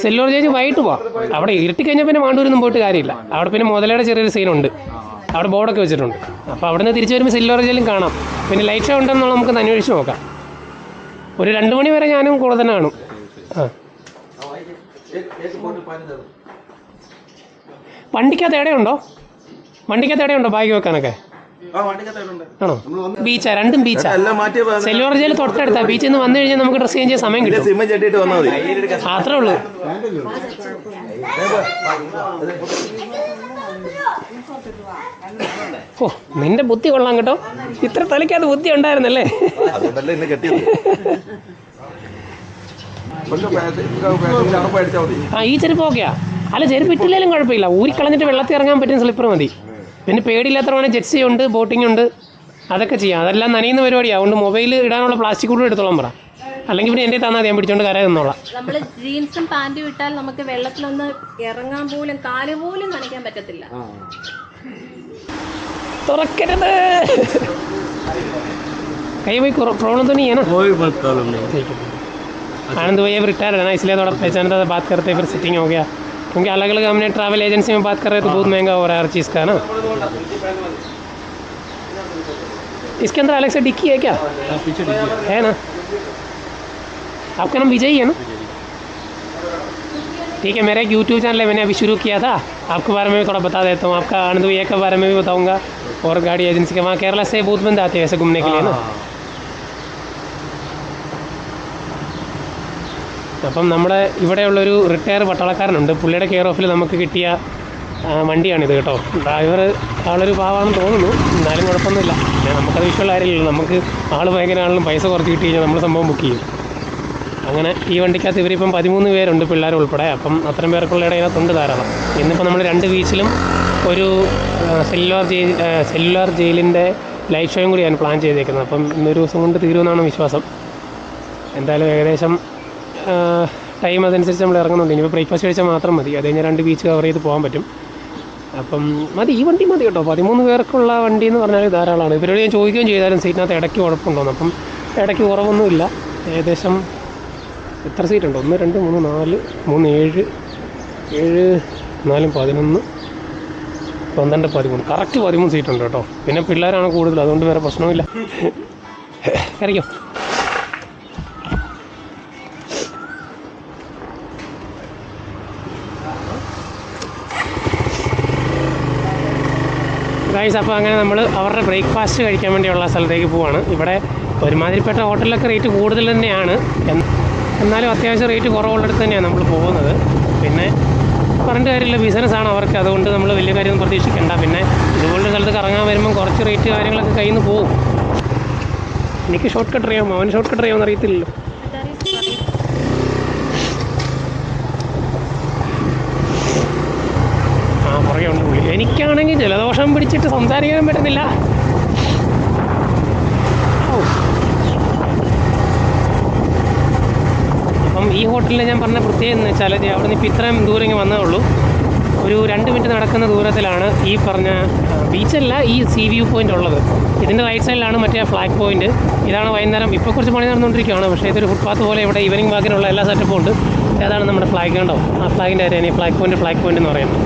സെല്ലോർ ചേച്ചി വൈകിട്ട് പോവാം. അവിടെ ഇരുട്ടി കഴിഞ്ഞാൽ പിന്നെ വാണ്ടൂരൊന്നും പോയിട്ട് കാര്യമില്ല. അവിടെ പിന്നെ മുതലയുടെ ചെറിയൊരു സീനുണ്ട്, അവിടെ ബോർഡൊക്കെ വെച്ചിട്ടുണ്ട്. അപ്പോൾ അവിടെ നിന്ന് തിരിച്ച് വരുമ്പോൾ സെല്ലോർ ജയിലും കാണാം. പിന്നെ ലൈറ്റ് ഷോ ഉണ്ടെന്നുള്ള നമുക്കൊന്ന് അന്വേഷിച്ച് നോക്കാം. ഒരു 2 മണി വരെ ഞാനും കൂടെ തന്നെ കാണും. വണ്ടിക്കകത്ത് ഇടയുണ്ടോ ബാഗ് വെക്കാനൊക്കെ? ആണോ? ബീച്ചാ? രണ്ടും ബീച്ചാ? സെല്ലോർ ജയിൽ തൊട്ടടുത്താ. ബീച്ചിൽ നിന്ന് വന്നു കഴിഞ്ഞാൽ നമുക്ക് ഡ്രസ് ചേഞ്ച് ചെയ്യാൻ സമയം കിട്ടും. അത്രേ ഉള്ളൂ. ഓ, നിന്റെ ബുദ്ധി കൊള്ളാം കേട്ടോ. ഇത്ര തലയ്ക്കകത്ത് ബുദ്ധി ഉണ്ടായിരുന്നല്ലേ? ഈ ചെരുപ്പ് ഓക്കെയാ? അല്ല, ചെരുപ്പ് ഇട്ടില്ലേലും കുഴപ്പമില്ല. ഊരിക്കളഞ്ഞിട്ട് വെള്ളത്തിൽ ഇറങ്ങാൻ പറ്റുന്ന സ്ലിപ്പർ മതി. പിന്നെ പേടിയില്ലാത്തവരാണെങ്കിൽ ജെറ്റ്സി ഉണ്ട്, ബോട്ടിംഗ് ഉണ്ട്, അതൊക്കെ ചെയ്യാം. അതെല്ലാം നനയുന്ന പരിപാടിയാണ്. അതുകൊണ്ട് മൊബൈൽ ഇടാനുള്ള പ്ലാസ്റ്റിക് കൂടെ എടുത്തോളാം പറ. അല്ലെങ്കിൽ പിന്നെ എൻ്റെ തന്നാൽ ഞാൻ പിടിച്ചോണ്ട് കര നിന്നോളാം. നമ്മൾ ജീൻസും പാൻറ്റും ഇട്ടാൽ നമുക്ക് വെള്ളത്തിലൊന്ന് ഇറങ്ങാൻ പോലും കാല് പോലും നനയ്ക്കാൻ പറ്റത്തില്ല. തുറക്കരുത്. कहीं कोई प्रॉब्लम तो नहीं है ना? कोई बात प्रॉब्लम नहीं। ठीक है। आनंद भैया अब रिटायर है ना, इसलिए थोड़ा पहचान था, बात करते फिर सिटिंग हो गया, क्योंकि अलग अलग हमने ट्रैवल एजेंसी में बात कर रहे हैं तो बहुत महंगा हो रहा है हर चीज़ का ना। इसके अंदर अलग से डिक्की है क्या? पीछे है ना? आपका नाम विजय ही है ना? ठीक है, मेरा एक यूट्यूब चैनल है, मैंने अभी शुरू किया था, आपके बारे में भी थोड़ा बता देता हूँ, आपका आनंद भैया के बारे में भी बताऊँगा, और गाड़ी एजेंसी के वहाँ केरला से बहुत बंदे आते हैं ऐसे घूमने के लिए ना. അപ്പം നമ്മുടെ ഇവിടെയുള്ളൊരു റിട്ടയർ പട്ടാളക്കാരനുണ്ട്, പുള്ളിയുടെ കെയർ ഓഫിൽ നമുക്ക് കിട്ടിയ വണ്ടിയാണിത് കേട്ടോ. ഡ്രൈവർ ആളൊരു പാവാണെന്ന് തോന്നുന്നു, എന്നാലും കുഴപ്പമൊന്നുമില്ല, പിന്നെ നമുക്കത് വിഷയമുള്ള കാര്യമില്ലല്ലോ, നമുക്ക് ആൾ ഭയങ്കര ആണെങ്കിലും പൈസ കുറച്ച് കിട്ടി കഴിഞ്ഞാൽ നമ്മൾ സംഭവം ബുക്ക് ചെയ്യും. അങ്ങനെ ഈ വണ്ടിക്കകത്ത് ഇവരിപ്പം 13 പേരുണ്ട്, പിള്ളേർ ഉൾപ്പെടെ, അപ്പം അത്രയും പേർക്കുള്ള ഇതിനകത്തുണ്ട് ധാരാളം. ഇന്നിപ്പോൾ നമ്മൾ 2 ബീച്ചിലും ഒരു സെല്ലുലാർ ജയിലിൻ്റെ ലൈറ്റ് ഷോയും കൂടിയാണ് പ്ലാൻ ചെയ്തേക്കുന്നത്. അപ്പം ഇന്നൊരു ദിവസം കൊണ്ട് തീരുമെന്നാണ് വിശ്വാസം. എന്തായാലും ഏകദേശം ടൈം അതനുസരിച്ച് നമ്മൾ ഇറങ്ങുന്നുണ്ട്. ഇനിയിപ്പോൾ ബ്രേക്ക്ഫാസ്റ്റ് കഴിച്ചാൽ മാത്രം മതി, അത് കഴിഞ്ഞാൽ 2 ബീച്ച് കവർ ചെയ്ത് പോകാൻ പറ്റും. അപ്പം മതി, ഈ വണ്ടി മതി കേട്ടോ. 13 പേർക്കുള്ള വണ്ടി എന്ന് പറഞ്ഞാൽ ധാരാളമാണ്. ഇവരോട് ഞാൻ ചോദിക്കുകയും ചെയ്താലും സീറ്റിനകത്ത് ഇടയ്ക്ക് കുഴപ്പമുണ്ടോന്ന്. അപ്പം ഇടയ്ക്ക് കുറവൊന്നുമില്ല. ഏകദേശം എത്ര സീറ്റുണ്ട്? 1 2 3 4 3 7 4 11 12 13 കറക്റ്റ് 13 സീറ്റുണ്ട് കേട്ടോ. പിന്നെ പിള്ളേരാണ് കൂടുതൽ, അതുകൊണ്ട് വേറെ പ്രശ്നവുമില്ല. കയറിക്കോ. ഗൈസ്, അപ്പോൾ അങ്ങനെ നമ്മൾ അവരുടെ ബ്രേക്ക്ഫാസ്റ്റ് കഴിക്കാൻ വേണ്ടിയുള്ള സ്ഥലത്തേക്ക് പോവാണ്. ഇവിടെ ഒരുമാതിരിപ്പെട്ട ഹോട്ടലിലൊക്കെ റേറ്റ് കൂടുതൽ തന്നെയാണ്, എന്നാലും അത്യാവശ്യം റേറ്റ് കുറവുള്ളിടത്ത് തന്നെയാണ് നമ്മൾ പോകുന്നത്. പിന്നെ പറഞ്ഞിട്ട് കാര്യമില്ല, ബിസിനസ്സാണ് അവർക്ക്, അതുകൊണ്ട് നമ്മൾ വലിയ കാര്യമൊന്നും പ്രതീക്ഷിക്കേണ്ട. പിന്നെ ഇതുപോലൊരു സ്ഥലത്ത് കറങ്ങാൻ വരുമ്പം കുറച്ച് റേറ്റ് കാര്യങ്ങളൊക്കെ കയ്യിൽ നിന്ന് പോകും. എനിക്ക് ഷോർട്ട് കട്ട് അറിയാമോ? അവന് ഷോർട്ട് കട്ട് അറിയാമെന്ന് അറിയത്തില്ലല്ലോ. പുറകെ ഉണ്ട് പുള്ളി. എനിക്കാണെങ്കിൽ ജലദോഷം പിടിച്ചിട്ട് സംസാരിക്കാനും പറ്റുന്നില്ല. അപ്പം ഈ ഹോട്ടലിൽ ഞാൻ പറഞ്ഞ പ്രത്യേകം എന്ന് വെച്ചാൽ, അവിടെ നിന്ന് ഇപ്പോൾ ഇത്രയും ദൂരം ഇങ്ങനെ വന്നേ ഉള്ളൂ, ഒരു 2 മിനിറ്റ് നടക്കുന്ന ദൂരത്തിലാണ് ഈ പറഞ്ഞ ബീച്ചല്ല, ഈ സീ വ്യൂ പോയിൻ്റ് ഉള്ളത്. ഇതിൻ്റെ റൈറ്റ് സൈഡിലാണ് മറ്റേ ഫ്ലാഗ് പോയിൻറ്റ്. ഇതാണ് വൈകുന്നേരം ഇപ്പോൾ കുറച്ച് പണി നടന്നുകൊണ്ടിരിക്കുകയാണ്, പക്ഷേ ഇതൊരു ഫുട്പാത്ത് പോലെ ഇവിടെ ഈവനിങ് വാക്കിനുള്ള എല്ലാ സെറ്റപ്പും ഉണ്ട്. ഏതാണ് നമ്മുടെ ഫ്ലാഗ് കണ്ടോ? ആ ഫ്ലാഗിൻ്റെ കാര്യമാണ് ഈ ഫ്ലാഗ് പോയിൻ്റ് എന്ന് പറയുന്നത്.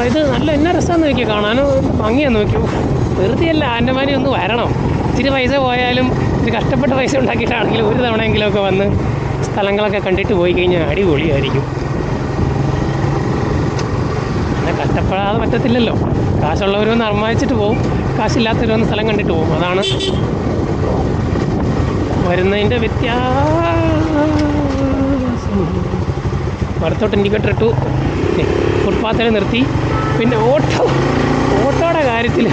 ഇത് നല്ല എന്നാ രസമാണെന്ന് നോക്കിയാൽ, കാണാനും ഭംഗിയാന്ന് നോക്കിയോ. വെറുതെയല്ല, ആൻഡമാനി ഒന്ന് വരണം. ഇച്ചിരി പൈസ പോയാലും ഇച്ചിരി കഷ്ടപ്പെട്ട പൈസ ഉണ്ടാക്കിയിട്ടാണെങ്കിലും ഒരു തവണയെങ്കിലുമൊക്കെ വന്ന് സ്ഥലങ്ങളൊക്കെ കണ്ടിട്ട് പോയി കഴിഞ്ഞാൽ അടിപൊളിയായിരിക്കും. പിന്നെ കഷ്ടപ്പെടാതെ പറ്റത്തില്ലല്ലോ. കാശുള്ളവരൊന്ന് അർമാനിച്ചിട്ട് പോവും, കാശില്ലാത്തവരൊന്ന് സ്ഥലം കണ്ടിട്ട് പോവും. അതാണ് വരുന്നതിൻ്റെ വ്യത്യാസം. വലത്തോട്ട് ഇൻഡിക്കേറ്റർ ഇട്ടു, ഫുട്പാത്തിൽ നിർത്തി. പിന്നെ ഓട്ടോയുടെ കാര്യത്തിൽ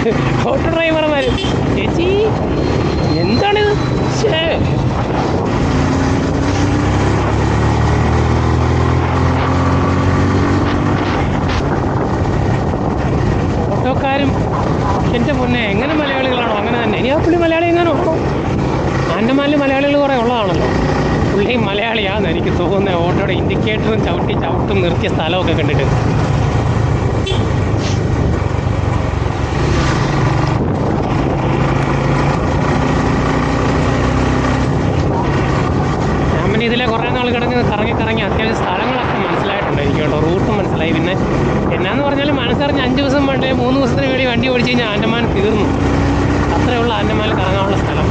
ഓട്ടോ ഡ്രൈവർമാർ, ചേച്ചി എന്താണിത്? ഓട്ടോക്കാരും എൻ്റെ പൊന്നെ എങ്ങനെ മലയാളികളാണോ അങ്ങനെ തന്നെ. ഇനി ആ പുള്ളി മലയാളി എങ്ങാനോ? ആൻഡമാനിൽ മലയാളികൾ കുറേ ഉള്ളതാണല്ലോ. പുള്ളി മലയാളിയാണെന്ന് എനിക്ക് തോന്നുന്നത്, ഓട്ടോയുടെ ഇൻഡിക്കേറ്ററും ചവിട്ടും നിർത്തിയ സ്ഥലമൊക്കെ കണ്ടിട്ട്. ഞാൻ പിന്നെ ഇതിലെ കുറേ നാൾ കറങ്ങി അത്യാവശ്യം സ്ഥലങ്ങളൊക്കെ മനസ്സിലായിട്ടുണ്ട് എനിക്ക് കേട്ടോ. റൂട്ടും മനസ്സിലായി. പിന്നെ എന്നാന്ന് പറഞ്ഞാൽ മനസ്സറിഞ്ഞ് 5 ദിവസം വേണ്ടേ 3 ദിവസത്തിന് വേണ്ടി വണ്ടി ഓടിച്ച് കഴിഞ്ഞാൽ ആൻഡമാൻ തീർന്നു. അത്രയുള്ള ആൻഡമാനിൽ കറങ്ങാനുള്ള സ്ഥലം.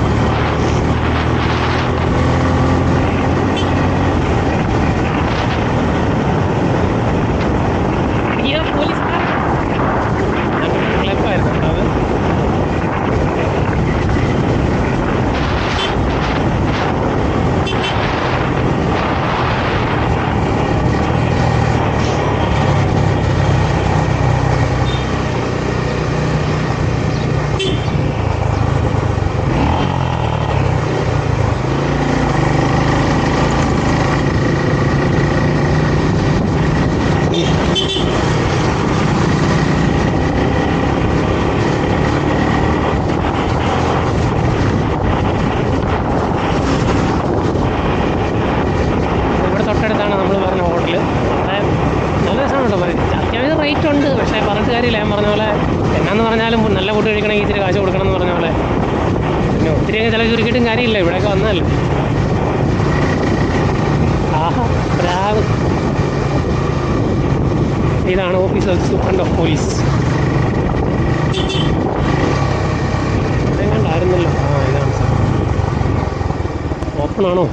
അവിടെ നല്ല രസമാണ് കേട്ടോ. അത്യാവശ്യം റേറ്റ് ഉണ്ട്, പക്ഷേ പറഞ്ഞിട്ട് കാര്യമില്ല. ഞാൻ പറഞ്ഞ പോലെ എന്നാന്ന് പറഞ്ഞാലും നല്ല ഫുഡ് കഴിക്കണമെങ്കിൽ ഇച്ചിരി കാശ് കൊടുക്കണം എന്ന് പറഞ്ഞ പോലെ. പിന്നെ ഒത്തിരിയൊക്കെ ചില ചുരുക്കിയിട്ടും കാര്യമില്ല, ഇവിടെയൊക്കെ വന്നതല്ലേ. ആഹാ പ്രാവ്. ഇതാണ് ഓഫീസ് സൂപ്രണ്ട് ഓഫ് പോലീസ്. ഇതെങ്ങാണ്ടായിരുന്നല്ലോ. ഇതാണ് സാർ. ഓപ്പൺ ആണോ?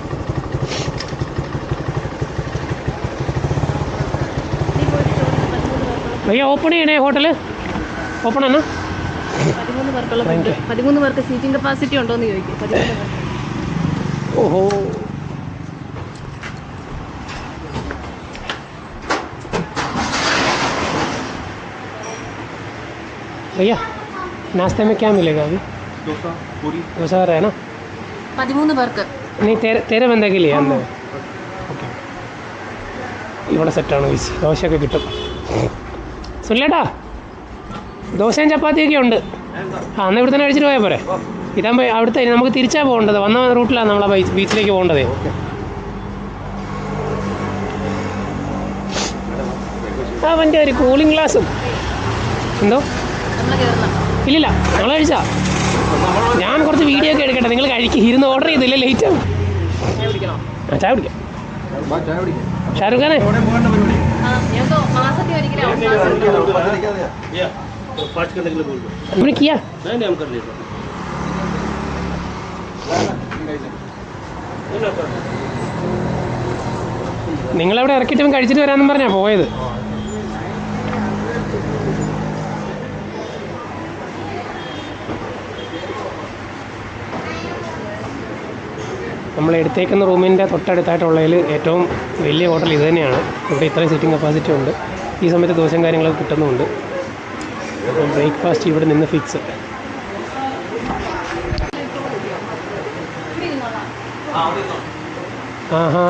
ഭയ്യ ഓപ്പൺ ചെയ്യണേ, ഹോട്ടല് ഓപ്പൺ ആണോ? 13 പേർക്ക് സീറ്റിംഗ് കപ്പാസിറ്റി ഉണ്ടോ എന്ന് ചോദിക്കും. 13 പേർക്ക്. ഓഹോ, भैया नाश्ते में क्या मिलेगा अभी? डोसा पूरी डोसा है ना? 13 പേർക്ക്. नहीं तेरे बंदे के लिए अंदर. ഓക്കെ, ഇവിടെ സെറ്റാണ് പീസ്. ദോശയൊക്കെ കിട്ടും. സുല്ലേട്ടാ, ദോശയും ചപ്പാത്തിയൊക്കെ ഉണ്ട്. എന്നാൽ ഇവിടെ തന്നെ കഴിച്ചിട്ട് പോയാൽ പോരെ? ഇതാകുമ്പോൾ അവിടുത്തെ നമുക്ക് തിരിച്ചാണ് പോകേണ്ടത്. വന്ന റൂട്ടിലാണ് നമ്മളെ ബീച്ചിലേക്ക് പോകേണ്ടത്. അവൻ്റെ ഒരു കൂളിംഗ് ഗ്ലാസും എന്തോ ഇല്ലില്ല, ഞങ്ങൾ കഴിച്ചാ. ഞാൻ കുറച്ച് വീഡിയോ ഒക്കെ എടുക്കട്ടെ, നിങ്ങൾ കഴിക്കും. ഇരുന്ന് ഓർഡർ ചെയ്തില്ല, ലേറ്റ് ആവും. ചായ കുടിക്കാം. ഷാരൂഖ് ഖാനെ हमने किया नहीं हम कर लेते. നിങ്ങളവിടെ ഇറക്കിയിട്ടും കഴിച്ചിട്ട് വരാമെന്നും പറഞ്ഞാ പോയത്. നമ്മൾ എടുത്തേക്കുന്ന റൂമിൻ്റെ തൊട്ടടുത്തായിട്ടുള്ളതിൽ ഏറ്റവും വലിയ ഹോട്ടൽ ഇത് തന്നെയാണ്. ഇവിടെ ഇത്രയും സീറ്റിംഗ് കപ്പാസിറ്റി ഉണ്ട്. ഈ സമയത്ത് ദോശയും കാര്യങ്ങളൊക്കെ കിട്ടുന്നുമുണ്ട്. അപ്പം ബ്രേക്ക്ഫാസ്റ്റ് ഇവിടെ നിന്ന് ഫിക്സ്.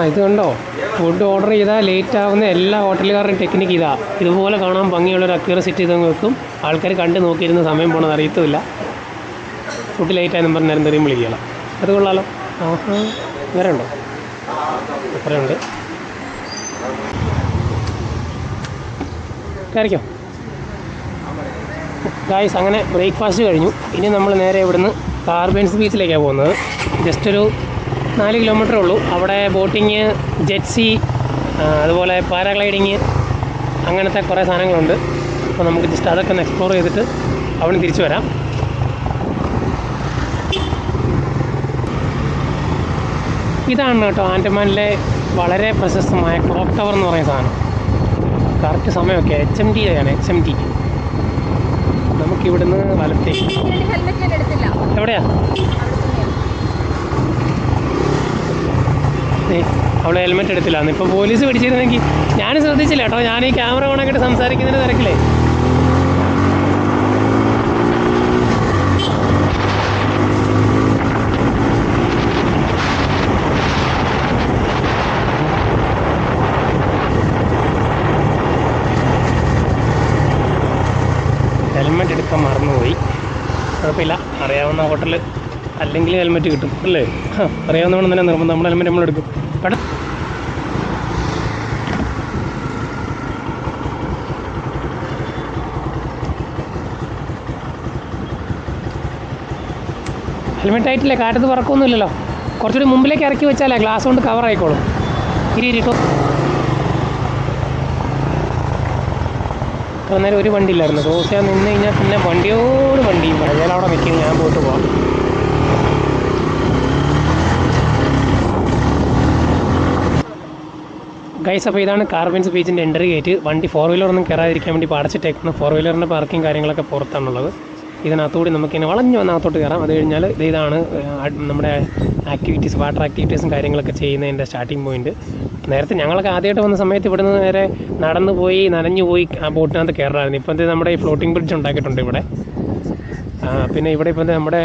ഇത് കണ്ടോ, ഫുഡ് ഓർഡർ ചെയ്താൽ ലേറ്റ് ആവുന്ന എല്ലാ ഹോട്ടലുകാരുടെയും ടെക്നിക്ക് ഇതാ. ഇതുപോലെ കാണാൻ ഭംഗിയുള്ളൊരു അക്വേറിയം സെറ്റ് ചെയ്തങ്ങ് വെക്കും. ആൾക്കാർ കണ്ട് നോക്കിയിരുന്ന സമയം പോകണമെന്ന് അറിയത്തുമില്ല. ഫുഡ് ലേറ്റായെന്നും പറഞ്ഞ് നിരന്തരം വിളിക്കുകയില്ല. അത് കൊള്ളാലോ. വേറെ ഉണ്ടോ? അത്രയുണ്ട്. കയറിക്കോ ഗായ്സ്. അങ്ങനെ ബ്രേക്ക്ഫാസ്റ്റ് കഴിഞ്ഞു. ഇനി നമ്മൾ നേരെ ഇവിടുന്ന് കാർബൻസ് ബീച്ചിലേക്കാണ് പോകുന്നത്. ജസ്റ്റ് ഒരു 4 കിലോമീറ്ററേ ഉള്ളൂ. അവിടെ ബോട്ടിങ്, ജെറ്റ്സി, അതുപോലെ പാരാഗ്ലൈഡിങ്, അങ്ങനത്തെ കുറേ സാധനങ്ങളുണ്ട്. അപ്പോൾ നമുക്ക് ജസ്റ്റ് അതൊക്കെ ഒന്ന് എക്സ്പ്ലോർ ചെയ്തിട്ട് അവിടെ തിരിച്ചു വരാം. ഇതാണ് കേട്ടോ ആൻഡമാനിലെ വളരെ പ്രശസ്തമായ ക്ലോക്ക് ടവർ എന്ന് പറയുന്ന സാധനം. കറക്റ്റ് സമയമൊക്കെ HMT ആണ്. HMT. നമുക്കിവിടുന്ന് വലത്തേക്ക്. എവിടെയാ? അവിടെ ഹെൽമെറ്റ് എടുത്തില്ല. ഇപ്പോൾ പോലീസ് പിടിച്ചിരുന്നെങ്കിൽ ഞാനും ശ്രദ്ധിച്ചില്ല കേട്ടോ. ഞാൻ ഈ ക്യാമറ ഓണാക്കിയിട്ട് സംസാരിക്കുന്നതിന് തിരക്കില്ലേ. ഹെൽമെറ്റ് എടുക്കാൻ മറന്നുപോയി. കുഴപ്പമില്ല, അറിയാവുന്ന ഹോട്ടൽ അല്ലെങ്കിൽ ഹെൽമെറ്റ് കിട്ടും അല്ലേ? അറിയാവുന്നവണ്ണം തന്നെ നിർബന്ധം. നമ്മുടെ ഹെൽമെറ്റ് നമ്മളെടുക്കും. ഹെൽമെറ്റ് ആയിട്ടില്ലേ, കാറ്റത്ത് പറക്കൊന്നുമില്ലല്ലോ. കുറച്ചുകൂടി മുമ്പിലേക്ക് ഇറക്കി വെച്ചാലേ ഗ്ലാസ് കൊണ്ട് കവർ ആയിക്കോളും. ഇരിക്കും. അത്ര നേരം ഒരു വണ്ടി ഇല്ലായിരുന്നു. ക്രോസ് ചെയ്യാൻ നിന്ന് കഴിഞ്ഞാൽ പിന്നെ വണ്ടിയോട് വണ്ടി. ഞാൻ അവിടെ നിൽക്കുന്നത്, ഞാൻ പോയിട്ട് പോകാം. ഗൈസ്, അപ്പോൾ ഇതാണ് കാർബൻസ് ബീച്ചിൻ്റെ എൻട്രി ഗേറ്റ്. വണ്ടി 4 വീലറൊന്നും കയറാതിരിക്കാൻ വേണ്ടി അടച്ചിട്ടേക്കുന്നു. 4 വീലറിൻ്റെ പാർക്കിങ് കാര്യങ്ങളൊക്കെ പുറത്താണുള്ളത്. ഇതിനകത്തുകൂടി നമുക്കിങ്ങനെ വളഞ്ഞ് വന്നകത്തോട്ട് കയറാം. അത് കഴിഞ്ഞാൽ ഇതാണ് നമ്മുടെ ആക്ടിവിറ്റീസ്, വാട്ടർ ആക്ടിവിറ്റീസും കാര്യങ്ങളൊക്കെ ചെയ്യുന്നതിൻ്റെ സ്റ്റാർട്ടിങ് പോയിൻറ്റ്. നേരത്തെ ഞങ്ങളൊക്കെ ആദ്യമായിട്ട് വന്ന സമയത്ത് ഇവിടുന്ന് നേരെ നടന്നു പോയി നനഞ്ഞു പോയി ആ ബോട്ടിനകത്ത് കയറാമായിരുന്നു. ഇപ്പം നമ്മുടെ ഈ ഫ്ലോട്ടിംഗ് ബ്രിഡ്ജ് ഉണ്ടാക്കിയിട്ടുണ്ട് ഇവിടെ. പിന്നെ ഇവിടെ ഇപ്പം നമ്മുടെ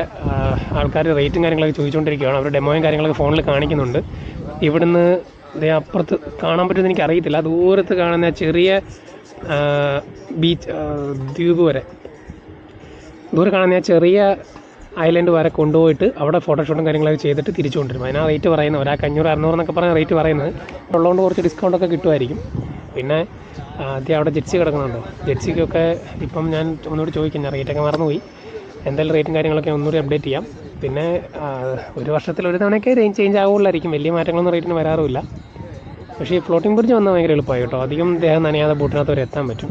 ആൾക്കാർ റേറ്റും കാര്യങ്ങളൊക്കെ ചോദിച്ചുകൊണ്ടിരിക്കുകയാണ്. അവർ ഡെമോയും കാര്യങ്ങളൊക്കെ ഫോണിൽ കാണിക്കുന്നുണ്ട്. ഇവിടുന്ന് അപ്പുറത്ത് കാണാൻ പറ്റുമെന്ന് എനിക്കറിയത്തില്ല. ദൂരത്ത് കാണുന്ന ചെറിയ ബീച്ച് ദ്വീപ് വരെ, ദൂരെ കാണുന്ന ചെറിയ ഐലൻഡ് വരെ കൊണ്ടുപോയിട്ട് അവിടെ ഫോട്ടോഷൂട്ടും കാര്യങ്ങളൊക്കെ ചെയ്തിട്ട് തിരിച്ചു കൊണ്ടുവരും. അതിനാ റേറ്റ് പറയുന്നത്. ഒരാൾക്ക് 500-600 എന്നൊക്കെ പറഞ്ഞ റേറ്റ് പറയുന്നത്. ഉള്ളതുകൊണ്ട് കുറച്ച് ഡിസ്കൗണ്ടൊക്കെ കിട്ടുമായിരിക്കും. പിന്നെ ആദ്യം അവിടെ ജെറ്റ്സി കിടക്കുന്നുണ്ട്. ജെറ്റ്സിക്കൊക്കെ ഇപ്പം ഞാൻ ഒന്നുകൂടി ചോദിക്കാം, ഞാൻ റേറ്റൊക്കെ മറന്നുപോയി. എന്തായാലും റേറ്റും കാര്യങ്ങളൊക്കെ ഒന്നുകൂടി അപ്ഡേറ്റ് ചെയ്യാം. പിന്നെ 1 വർഷത്തിൽ ഒരു തവണയൊക്കെ ചേഞ്ച് ആവുള്ളായിരിക്കും, വലിയ മാറ്റങ്ങളൊന്നും റേറ്റിന് വരാറുമില്ല. പക്ഷേ ഈ ഫ്ലോട്ടിംഗ് ബ്രിഡ്ജ് വന്നാൽ ഭയങ്കര എളുപ്പമായി കേട്ടോ. അധികം ദേഹം നനയാതെ ബോട്ടിനകത്ത് വരെ എത്താൻ പറ്റും.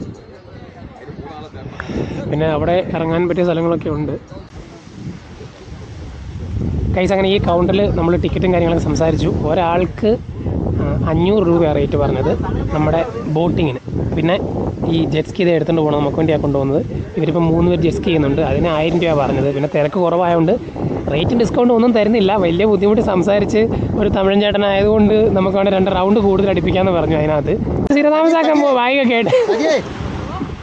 പിന്നെ അവിടെ ഇറങ്ങാൻ പറ്റിയ സ്ഥലങ്ങളൊക്കെ ഉണ്ട്. കൈസ് അങ്ങനെ ഈ കൗണ്ടറിൽ നമ്മൾ ടിക്കറ്റും കാര്യങ്ങളൊക്കെ സംസാരിച്ചു. ഒരാൾക്ക് 500 രൂപയാണ് റേറ്റ് പറഞ്ഞത് നമ്മുടെ ബോട്ടിങ്ങിന്. പിന്നെ ഈ ജെറ്റ്സ്കി ഇത് എടുത്തുകൊണ്ട് പോകണം, നമുക്ക് വേണ്ടിയാണ് കൊണ്ടുപോകുന്നത്. ഇവരിപ്പോൾ 3 പേര് ജെറ്റ്സ്കി ചെയ്യുന്നുണ്ട്, അതിന് 1000 രൂപ പറഞ്ഞത്. പിന്നെ തിരക്ക് കുറവായതുകൊണ്ട് റേറ്റും ഡിസ്കൗണ്ടും ഒന്നും തരുന്നില്ല. വലിയ ബുദ്ധിമുട്ട് സംസാരിച്ച് ഒരു തമിഴൻ ചേട്ടനായതുകൊണ്ട് നമുക്ക് വേണ്ടി 2 റൗണ്ട് കൂടുതൽ അടുപ്പിക്കാമെന്ന് പറഞ്ഞു. അതിനകത്ത് സ്ഥിരതാമസാക്കാൻ വായിക്കൊക്കെ ആയിട്ട്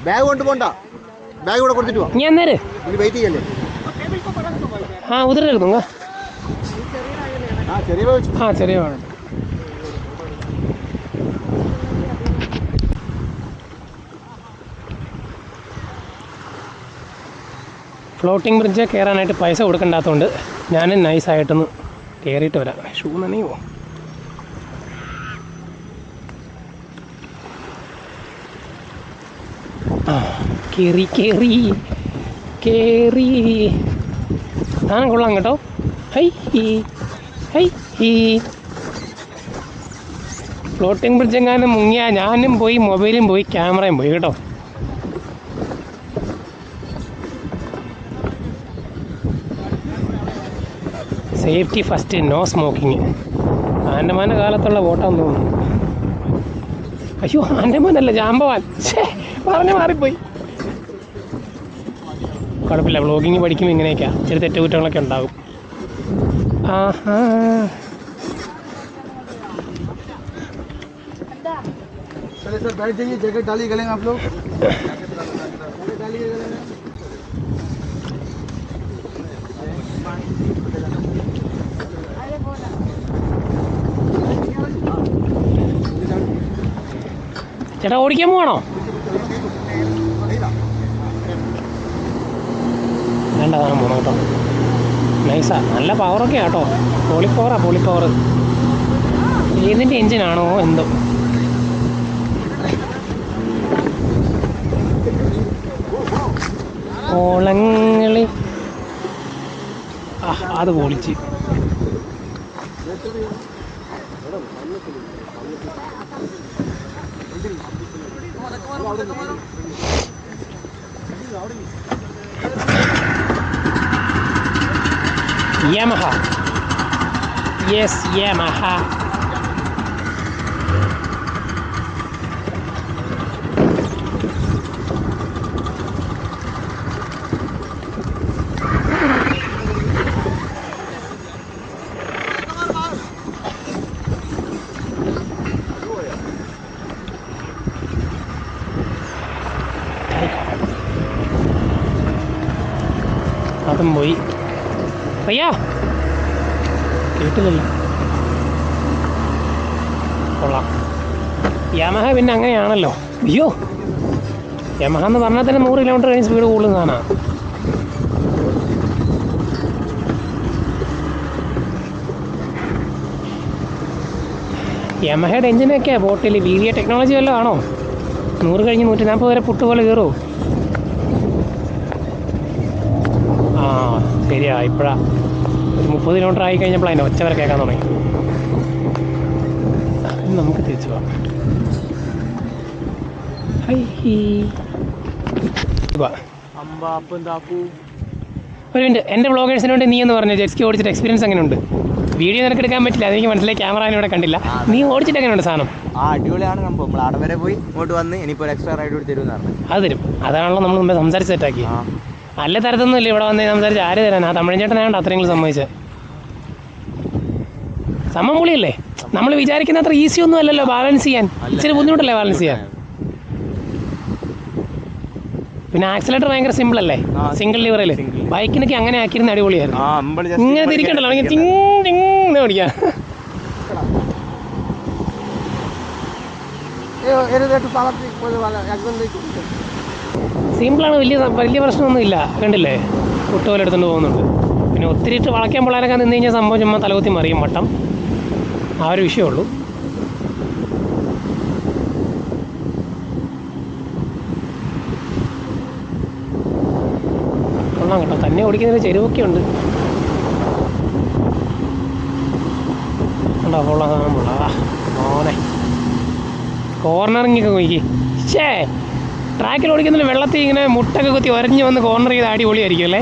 ബാഗ് കൊണ്ട് പോണ്ട, ബാഗ് ഇവിടെ കൊടുത്തിട്ട് നീ അന്നേര് വെയിറ്റ് ചെയ്യല്ലേ? ഉതിർ എടുക്കുന്നുങ്ക ചെറിയ വേണം. ഫ്ലോട്ടിംഗ് ബ്രിഡ്ജ് കയറാനായിട്ട് പൈസ കൊടുക്കണ്ടാത്തതുകൊണ്ട് ഞാൻ നൈസായിട്ടൊന്ന് കയറിയിട്ട് വരാം. ഷൂ നനയുമോ? കേറി സാധനം കൊള്ളാം കേട്ടോ. ഫ്ലോട്ടിംഗ് ബ്രിഡ്ജ് എങ്ങാനും മുങ്ങിയാ ഞാനും പോയി, മൊബൈലും പോയി, ക്യാമറയും പോയി കേട്ടോ. Safety first, no smoking. ആൻഡമാൻ്റെ കാലത്തുള്ള ബോട്ടാന്ന് തോന്നുന്നു. അയ്യോ, ആൻഡമാനല്ല, ജാമ്പവാൻ. പറഞ്ഞ് മാറിപ്പോയി. കുഴപ്പമില്ല, വ്ളോഗിങ് പഠിക്കുമ്പോൾ ഇങ്ങനെയൊക്കെയാണ്, ഇച്ചിരി തെറ്റുകുറ്റങ്ങളൊക്കെ ഉണ്ടാകും. चलिए सर, बैठ जाइए, जैकेट डालिए गले में आप लोग। ചേട്ടാ ഓടിക്കാൻ പോകണോ? വേണ്ട, താൻ പോകണം കേട്ടോ. നൈസാ, നല്ല പവറൊക്കെ കേട്ടോ. പോളിപ്പവർ. ഏതിൻ്റെ എൻജിനാണോ എന്തോ. ഓളങ്ങളി അത് പൊളിച്ച്. Yamaha. Yes, Yamaha. അതും പോയി. അയ്യാ കേട്ടില്ലല്ലോ. കൊള്ളാം. യമഹ പിന്നെ അങ്ങനെയാണല്ലോ. അയ്യോ, യമഹ എന്ന് പറഞ്ഞാൽ തന്നെ 100 കിലോമീറ്റർ കഴിഞ്ഞ് സ്പീഡ് കൂടുന്നതാണ്. യമഹയുടെ എഞ്ചിനൊക്കെയാണ് ബോട്ടിൽ. വീഡിയോ ടെക്നോളജി വല്ലതും ആണോ? 100 കഴിഞ്ഞ് 140 വരെ പുട്ട് പോലെ കയറുമോ? ശരിയാ, ഇപ്പോഴാണ് ഒരു 30 കിലോമീറ്റർ ആയി കഴിഞ്ഞപ്പോൾ അതിൻ്റെ ഒച്ച വരെ കേൾക്കാൻ തുടങ്ങി. നമുക്ക് തിരിച്ചു പോവാം. ഒരു മിനിറ്റ്, എൻ്റെ വ്ളോഗേഴ്സിന് വേണ്ടി നീ എന്ന് പറഞ്ഞു ജെറ്റ്സ്കി ഓടിച്ചിട്ട് എക്സ്പീരിയൻസ് എങ്ങനെയുണ്ട്? വീഡിയോ നിനക്ക് എടുക്കാൻ പറ്റില്ല, അതെനിക്ക് മനസ്സിലായി. ക്യാമറ ഇവിടെ കണ്ടില്ല. നീ ഓടിച്ചിട്ട് എങ്ങനെയുണ്ട് സാധനം? അടിപൊളിയാണ് സംഭവം. നമ്മൾ അവിടെ വരെ പോയി ഇങ്ങോട്ട് വന്ന് ഇനിയിപ്പോൾ ഒരു എക്സ്ട്രാ റൈഡ് കൂടി തരുമെന്ന് പറഞ്ഞു. അത് തരും. അതാണല്ലോ നമ്മൾ മുമ്പേ സംസാരിച്ച് സെറ്റാക്കി. നല്ല തരത്തൊന്നുമില്ല, ഇവിടെ വന്ന് സംസാരിച്ച് ആര് തരാൻ? ആ തമിഴ് ചേട്ടനായോണ്ട് അത്രയെങ്കിലും സമ്മതിച്ചത്. സംഭവം പൊളിയല്ലേ? നമ്മൾ വിചാരിക്കുന്ന അത്ര ഈസി ഒന്നും അല്ലല്ലോ ബാലൻസ് ചെയ്യാൻ. ഇച്ചിരി ബുദ്ധിമുട്ടല്ലേ ബാലൻസ് ചെയ്യാൻ? പിന്നെ ആക്സിലേറ്റർ ഭയങ്കര സിമ്പിൾ അല്ലേ, സിംഗിൾ ലിവറിൽ. ബൈക്കിനൊക്കെ അങ്ങനെ ആക്കിയിരുന്ന അടിപൊളിയായിരുന്നു. ഇങ്ങനെ തിരിക്കണ്ടല്ലോ, ഇങ്ങനെ ടിങ് ഓടിക്കാം. സിമ്പിളാണ്, വലിയ പ്രശ്നമൊന്നുമില്ല. കണ്ടില്ലേ, കുട്ടുപോലെ എടുത്തുകൊണ്ട് പോകുന്നുണ്ട്. പിന്നെ ഒത്തിരി ഇട്ട് വളയ്ക്കാൻ പിള്ളേരൊക്കെ നിന്ന് കഴിഞ്ഞാൽ സംഭവം ചുമ്മാ തലകുത്തി മറിയും വട്ടം. ആ ഒരു വിഷയമുള്ളൂ. കൊള്ളാം കേട്ടോ. തന്നെ ഓടിക്കുന്നതിന് ചെരുവൊക്കെ ഉണ്ട്. ഉണ്ടോ കൊള്ളാം, സാധനം കൊള്ളാം. മോനെ കോർണറിങ്ങൊക്കെ നോക്കി. ഷേ ട്രാക്കിൽ ഓടിക്കുന്നതിന് വെള്ളത്തിൽ ഇങ്ങനെ മുട്ടൊക്കെ കുത്തി ഒരഞ്ഞ് വന്ന് കോർണർ ചെയ്ത് അടിപൊളിയായിരിക്കും അല്ലേ.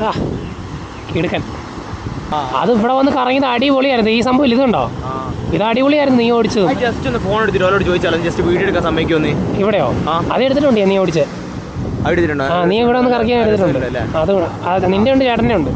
ആ കിടുക്കൻ. അത് ഇവിടെ വന്ന് കറങ്ങിയത് അടിപൊളിയായിരുന്നു. ഈ സംഭവം ഇതുണ്ടോ, ഇത് അടിപൊളിയായിരുന്നു നീ ഓടിച്ചത്. ജസ്റ്റ് ഒന്ന് ഫോൺ എടുത്തിട്ട് അവരോട് ചോദിച്ചാലും ജസ്റ്റ് വീഡിയോ എടുക്കാൻ സമ്മതിക്കുമെന്ന്. ഇവിടെയോ? അത് എടുത്തിട്ടുണ്ടോ നീ ഓടിച്ചത്? ആ നീ ഇവിടെ ഒന്ന് കറക്കിയാൽ എടുത്തിട്ടുണ്ട്. അത് നിന്റെ ഉണ്ട്, ചേട്ടൻ്റെ ഉണ്ട്.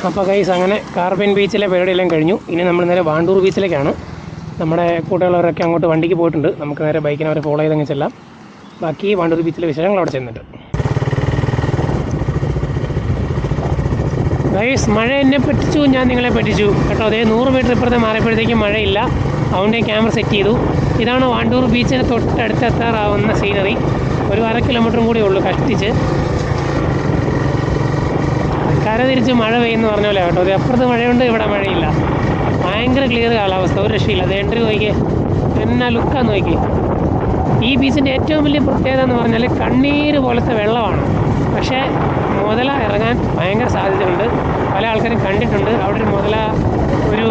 അപ്പോൾ ഗൈസ് അങ്ങനെ കാർബൻ ബീച്ചിലെ പരിപാടിയെല്ലാം കഴിഞ്ഞു. ഇനി നമ്മൾ നേരെ വാണ്ടൂർ ബീച്ചിലേക്കാണ്. നമ്മുടെ കൂട്ടുകാരവരൊക്കെ അങ്ങോട്ട് വണ്ടിക്ക് പോയിട്ടുണ്ട്. നമുക്ക് നേരെ ബൈക്കിനെ അവരെ ഫോളോ ചെയ്തങ്ങ് ചെല്ലാം. ബാക്കി വാണ്ടൂർ ബീച്ചിലെ വിശേഷങ്ങൾ അവിടെ ചെന്നിട്ട്. ഗൈസ് മഴ എന്നെ പറ്റിച്ചു, ഞാൻ നിങ്ങളെ പറ്റിച്ചു കേട്ടോ. അതേ 100 മീറ്റർ ഇപ്പുറത്തെ മാറിയപ്പോഴത്തേക്കും മഴയില്ല. അതുകൊണ്ട് ക്യാമറ സെറ്റ് ചെയ്തു. ഇതാണ് വാണ്ടൂർ ബീച്ചിന് തൊട്ടടുത്തെത്താറാവുന്ന സീനറി. ഒരു 1/2 കിലോമീറ്ററും കൂടി ഉള്ളൂ കഷ്ടിച്ച്. കര തിരിച്ച് മഴ പെയ്യുമെന്ന് പറഞ്ഞ പോലെ കേട്ടോ. അത് അപ്പുറത്ത് മഴയുണ്ട്, ഇവിടെ മഴയില്ല. ഭയങ്കര ക്ലിയർ കാലാവസ്ഥ, ഒരു രക്ഷയില്ല. അത് എൻട്രി നോക്കി എന്നാ ലുക്കാന്ന് നോക്കി. ഈ ബീച്ചിൻ്റെ ഏറ്റവും വലിയ പ്രത്യേകത എന്ന് പറഞ്ഞാൽ കണ്ണീര് പോലത്തെ വെള്ളമാണ്. പക്ഷേ മുതല ഇറങ്ങാൻ ഭയങ്കര സാധ്യതയുണ്ട്. പല ആൾക്കാരും കണ്ടിട്ടുണ്ട്. അവിടെ ഒരു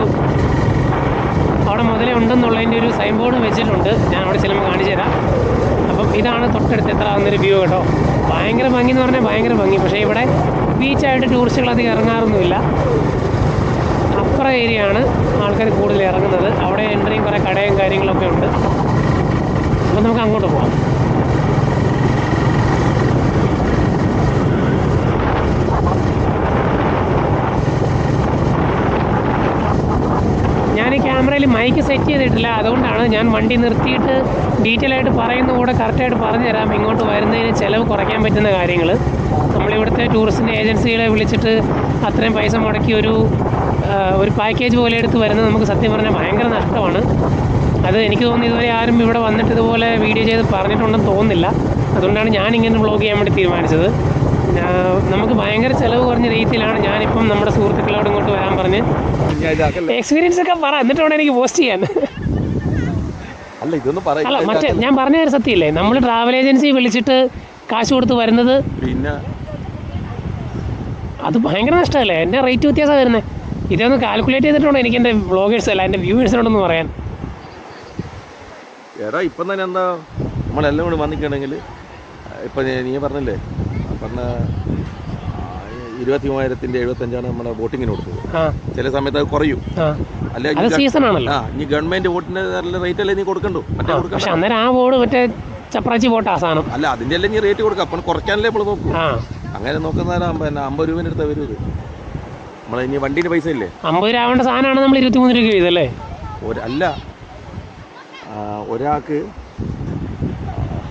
അവിടെ മുതല ഉണ്ടെന്നുള്ളതിൻ്റെ ഒരു സൈൻ ബോർഡ് വെച്ചിട്ടുണ്ട്. ഞാൻ അവിടെ ചെല്ലുമ്പോൾ കാണിച്ചു തരാം. അപ്പം ഇതാണ് തൊട്ടടുത്ത് എത്താവുന്നൊരു വ്യൂ കേട്ടോ. ഭയങ്കര ഭംഗി എന്ന് പറഞ്ഞാൽ ഭയങ്കര ഭംഗി. പക്ഷേ ഇവിടെ ബീച്ചായിട്ട് ടൂറിസ്റ്റുകൾ അധികം ഇറങ്ങാറൊന്നുമില്ല. അപ്പുറം ഏരിയയാണ് ആൾക്കാർ കൂടുതൽ ഇറങ്ങുന്നത്. അവിടെ എൻട്രിയും കുറേ കടയും കാര്യങ്ങളൊക്കെ ഉണ്ട്. അപ്പം നമുക്ക് അങ്ങോട്ട് പോകാം. ഞാൻ ഈ ക്യാമറയിൽ മൈക്ക് സെറ്റ് ചെയ്തിട്ടില്ല. അതുകൊണ്ടാണ് ഞാൻ വണ്ടി നിർത്തിയിട്ട് ഡീറ്റെയിൽ ആയിട്ട് പറയുന്ന കൂടെ കറക്റ്റായിട്ട് പറഞ്ഞു തരാം. ഇങ്ങോട്ട് വരുന്നതിന് ചിലവ് കുറയ്ക്കാൻ പറ്റുന്ന കാര്യങ്ങൾ. നമ്മളിവിടുത്തെ ടൂറിസ്റ്റിൻ്റെ ഏജൻസികളെ വിളിച്ചിട്ട് അത്രയും പൈസ മുടക്കി ഒരു പാക്കേജ് പോലെ എടുത്ത് വരുന്നത് നമുക്ക് സത്യം പറഞ്ഞാൽ ഭയങ്കര നഷ്ടമാണ്. അത് എനിക്ക് തോന്നുന്നു ഇതുവരെ ആരും ഇവിടെ വന്നിട്ട് ഇതുപോലെ വീഡിയോ ചെയ്ത് പറഞ്ഞിട്ടുണ്ടെന്ന് തോന്നുന്നില്ല. അതുകൊണ്ടാണ് ഞാനിങ്ങനെ വ്ളോഗ് ചെയ്യാൻ വേണ്ടി തീരുമാനിച്ചത്. നമുക്ക് ഭയങ്കര ചിലവ് കുറഞ്ഞ രീതിയിലാണ് ഞാനിപ്പം നമ്മുടെ സുഹൃത്തുക്കളോട് ഇങ്ങോട്ട് വരാൻ പറഞ്ഞ് എക്സ്പീരിയൻസ് ഒക്കെ പറ, എന്നിട്ട് വേണം എനിക്ക് പോസ്റ്റ് ചെയ്യാൻ. അല്ല മറ്റേ ഞാൻ പറഞ്ഞ ഒരു സത്യമില്ലേ, നമ്മൾ ട്രാവൽ ഏജൻസി വിളിച്ചിട്ട് കാശ് കൊടുത്ത് വരുന്നത് പിന്നെ അത് ഭയങ്കര നഷ്ടമല്ലേ. എൻ്റെ റേറ്റ് വ്യത്യാസമാണ് വരുന്നത്. ഇതൊന്ന് കാൽക്കുലേറ്റ് ചെയ്തിട്ടുണ്ടോ എനിക്ക് എൻ്റെ വ്ളോഗേഴ്സ് അല്ല എൻ്റെ വ്യൂവേഴ്സിനോടൊന്ന് പറയാൻ. എടാ ഇപ്പം തന്നെ എന്താ നമ്മളെല്ലാം കൂടി വന്നിട്ടുണ്ടെങ്കിൽ ഇപ്പം നീ പറഞ്ഞില്ലേ, പറഞ്ഞ 23,000-ൻ്റെ 75 നമ്മുടെ വോട്ടിങ്ങിന് കൊടുത്തത്. ചില സമയത്ത് അത് കുറയും. അല്ലെ ഇനി ഗവൺമെന്റ് വോട്ടിന്റെ റേറ്റ് അല്ലേ നീ കൊടുക്കണ്ടോ? പക്ഷെ അന്നേരം ആ ബോർഡ് മറ്റേ ചപ്രാച്ചി വോട്ടാ സാധനം. അല്ല അതിന്റെ അല്ലേ നീ റേറ്റ് കൊടുക്കുക. അപ്പം കുറയ്ക്കാനല്ലേ നമ്മൾ നോക്കൂ. അങ്ങനെ നോക്കുന്നേരം പിന്നെ 50 രൂപേൻ്റെ അടുത്ത് വരും. ഇത് നമ്മളെ ഇനി വണ്ടീൻ്റെ പൈസ ഇല്ലേ, 50 രൂപ ആവേണ്ട സാധനമാണ് നമ്മൾ 23 രൂപ എഴുതല്ലേ. അല്ല ഒരാൾക്ക്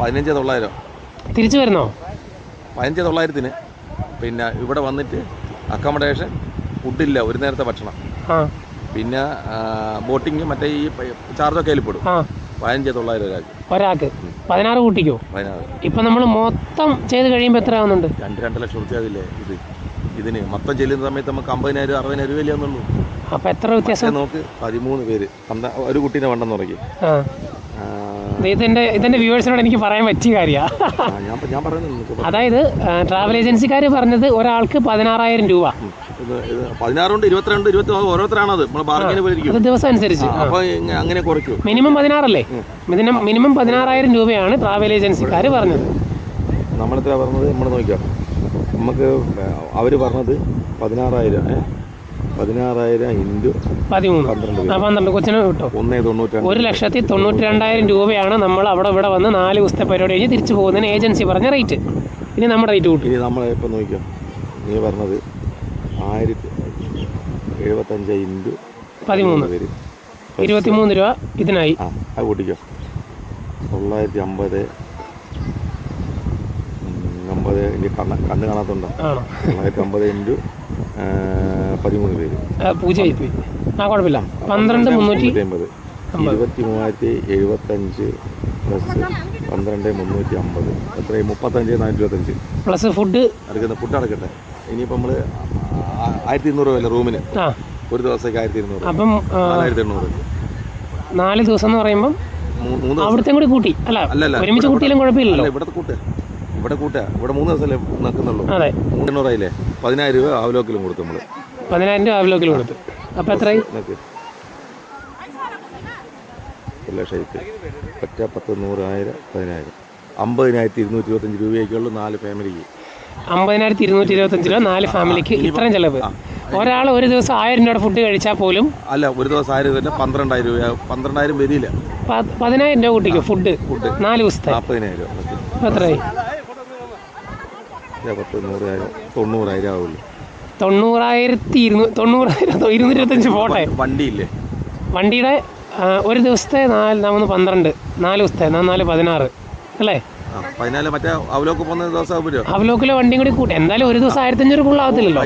15,900 തിരിച്ചു വരുന്നോ? 15,900-ന് പിന്നെ ഇവിടെ വന്നിട്ട് അക്കോമഡേഷൻ, ഫുഡില്ല, ഒരു നേരത്തെ ഭക്ഷണം, പിന്നെ ബോട്ടിങ് മറ്റേ ഈ ചാർജൊക്കെ അതിൽ പെടും. 15,900 ഒരാൾക്ക് 16 കൂട്ടിക്കോ? 16. ഇപ്പം നമ്മൾ മൊത്തം ചെയ്ത് കഴിയുമ്പോൾ എത്ര ആവുന്നുണ്ട്? 2 ലക്ഷം റുപ്യ ആവില്ലേ ഇതിന് മൊത്തം ചെല്ലുന്ന സമയത്ത് നമുക്ക് 50,000 60,000 രൂപയിലേ ഒന്നുള്ളൂ. അപ്പം എത്ര വ്യത്യാസം നോക്ക്. 13 പേര് ഒരു കുട്ടീനെ വേണ്ടെന്ന് തുടങ്ങി. ഇതിന്റെ വ്യൂവേഴ്സിനോട് എനിക്ക് പറയാൻ പറ്റിയ കാര്യമാണ്. ഞാൻ പറയുന്നത് അതായത് ട്രാവൽ ഏജൻസിക്കാർ പറഞ്ഞത് ഒരാൾക്ക് 16,000 രൂപ. 16 ഉണ്ട്, 22, 24 ഓരോരുത്തരാണത്. നമ്മൾ ബാർഗൈൻ പോയിരിക്കും. അത് ദിവസം അനുസരിച്ച്. അപ്പോൾ അങ്ങനെ കുറയ്ക്കും. മിനിമം 16 അല്ലേ? മിനിമം 16,000 രൂപയാണ് ട്രാവൽ ഏജൻസിക്കാർ പറഞ്ഞത്. നമ്മളെത്ര പറഞ്ഞത് നമ്മൾ നോക്കാം. നമുക്ക് അവർ പറഞ്ഞത് 16,000 ഇൻറ്റു 12 കൊച്ചിന് കിട്ടും. 1,92,000 രൂപയാണ് നമ്മൾ ഇവിടെ വന്ന് 4 ദിവസത്തെ പരിപാടി കഴിഞ്ഞ് തിരിച്ചു പോകുന്നതിന് ഏജൻസി പറഞ്ഞ റേറ്റ്. ഇനി നമ്മുടെ റേറ്റ് കൂട്ടി. ഇനി നമ്മളിപ്പോൾ നോക്കിയോ, നീ പറഞ്ഞത് 1075 ഇൻറ്റു 13 23 രൂപ ഇതിനായി. അത് കൂട്ടിക്കോ. 950 ഇനി കണ്ണ് കാണാത്തുണ്ടോ? 950 ഇൻറ്റു 13 പേര്. പൂജ കുഴപ്പമില്ല. 12,350. 23,075 പ്ലസ് 12,350 എത്രയും 35,425 പ്ലസ് ഫുഡ് അടുക്കുന്ന ഫുഡ് അടക്കട്ടെ. ഇനിയിപ്പോൾ നമ്മൾ 1,200 രൂപ റൂമിന് ഒരു ദിവസത്തേക്ക് 1,200. അപ്പം 4,800. 4 ദിവസം എന്ന് പറയുമ്പം 3 അവിടുത്തെ കൂടി കൂട്ടി അല്ല ഒരുമിച്ച് കൂട്ടിയാലും കുഴപ്പമില്ലല്ലോ. ഇവിടെ കൂട്ടുക ഇവിടെ 3 ദിവസമല്ലേ നിൽക്കുന്നുള്ളൂ. അതെ 300 ആയില്ലേ. 10,000 രൂപ അവലോക്കിലും കൊടുത്തു നമ്മൾ. 10,000 രൂപ അവലോക്കിലും കൊടുത്തു. അപ്പം എത്രയായി? 1,00,000 ഒറ്റ 10, 100, 10,000 50,225 രൂപയൊക്കെയുള്ളൂ 4 ഫാമിലിക്ക്. 50,225 രൂപ 4 ഫാമിലിക്ക്. ഇത്രയും ചിലവ്. ഒരാൾ ഒരു ദിവസം 1,000 രൂപയുടെ ഫുഡ് കഴിച്ചാൽ പോലും അല്ല ഒരു ദിവസം 1,000 രൂപ 12,000 രൂപ. 12,000 വരില്ല. 10,000 രൂപ കൂട്ടിക്കോ ഫുഡ് 4 ദിവസത്തെ. 40,000 രൂപ. എത്രയായി? 10, 100, 90,000 ആവുള്ളൂ. 225 പോട്ടെ. വണ്ടിയില്ലേ? വണ്ടിയുടെ ഒരു ദിവസത്തെ 12 4 ദിവസത്തെ 4 16 അല്ലേ? 14 മറ്റേ അവലോക്ക് പോകുന്ന ദിവസം വരുമോ? അവലോക്കിലെ വണ്ടിയും കൂടി കൂട്ടി എന്തായാലും ഒരു ദിവസം 1,500 ആകത്തില്ലല്ലോ.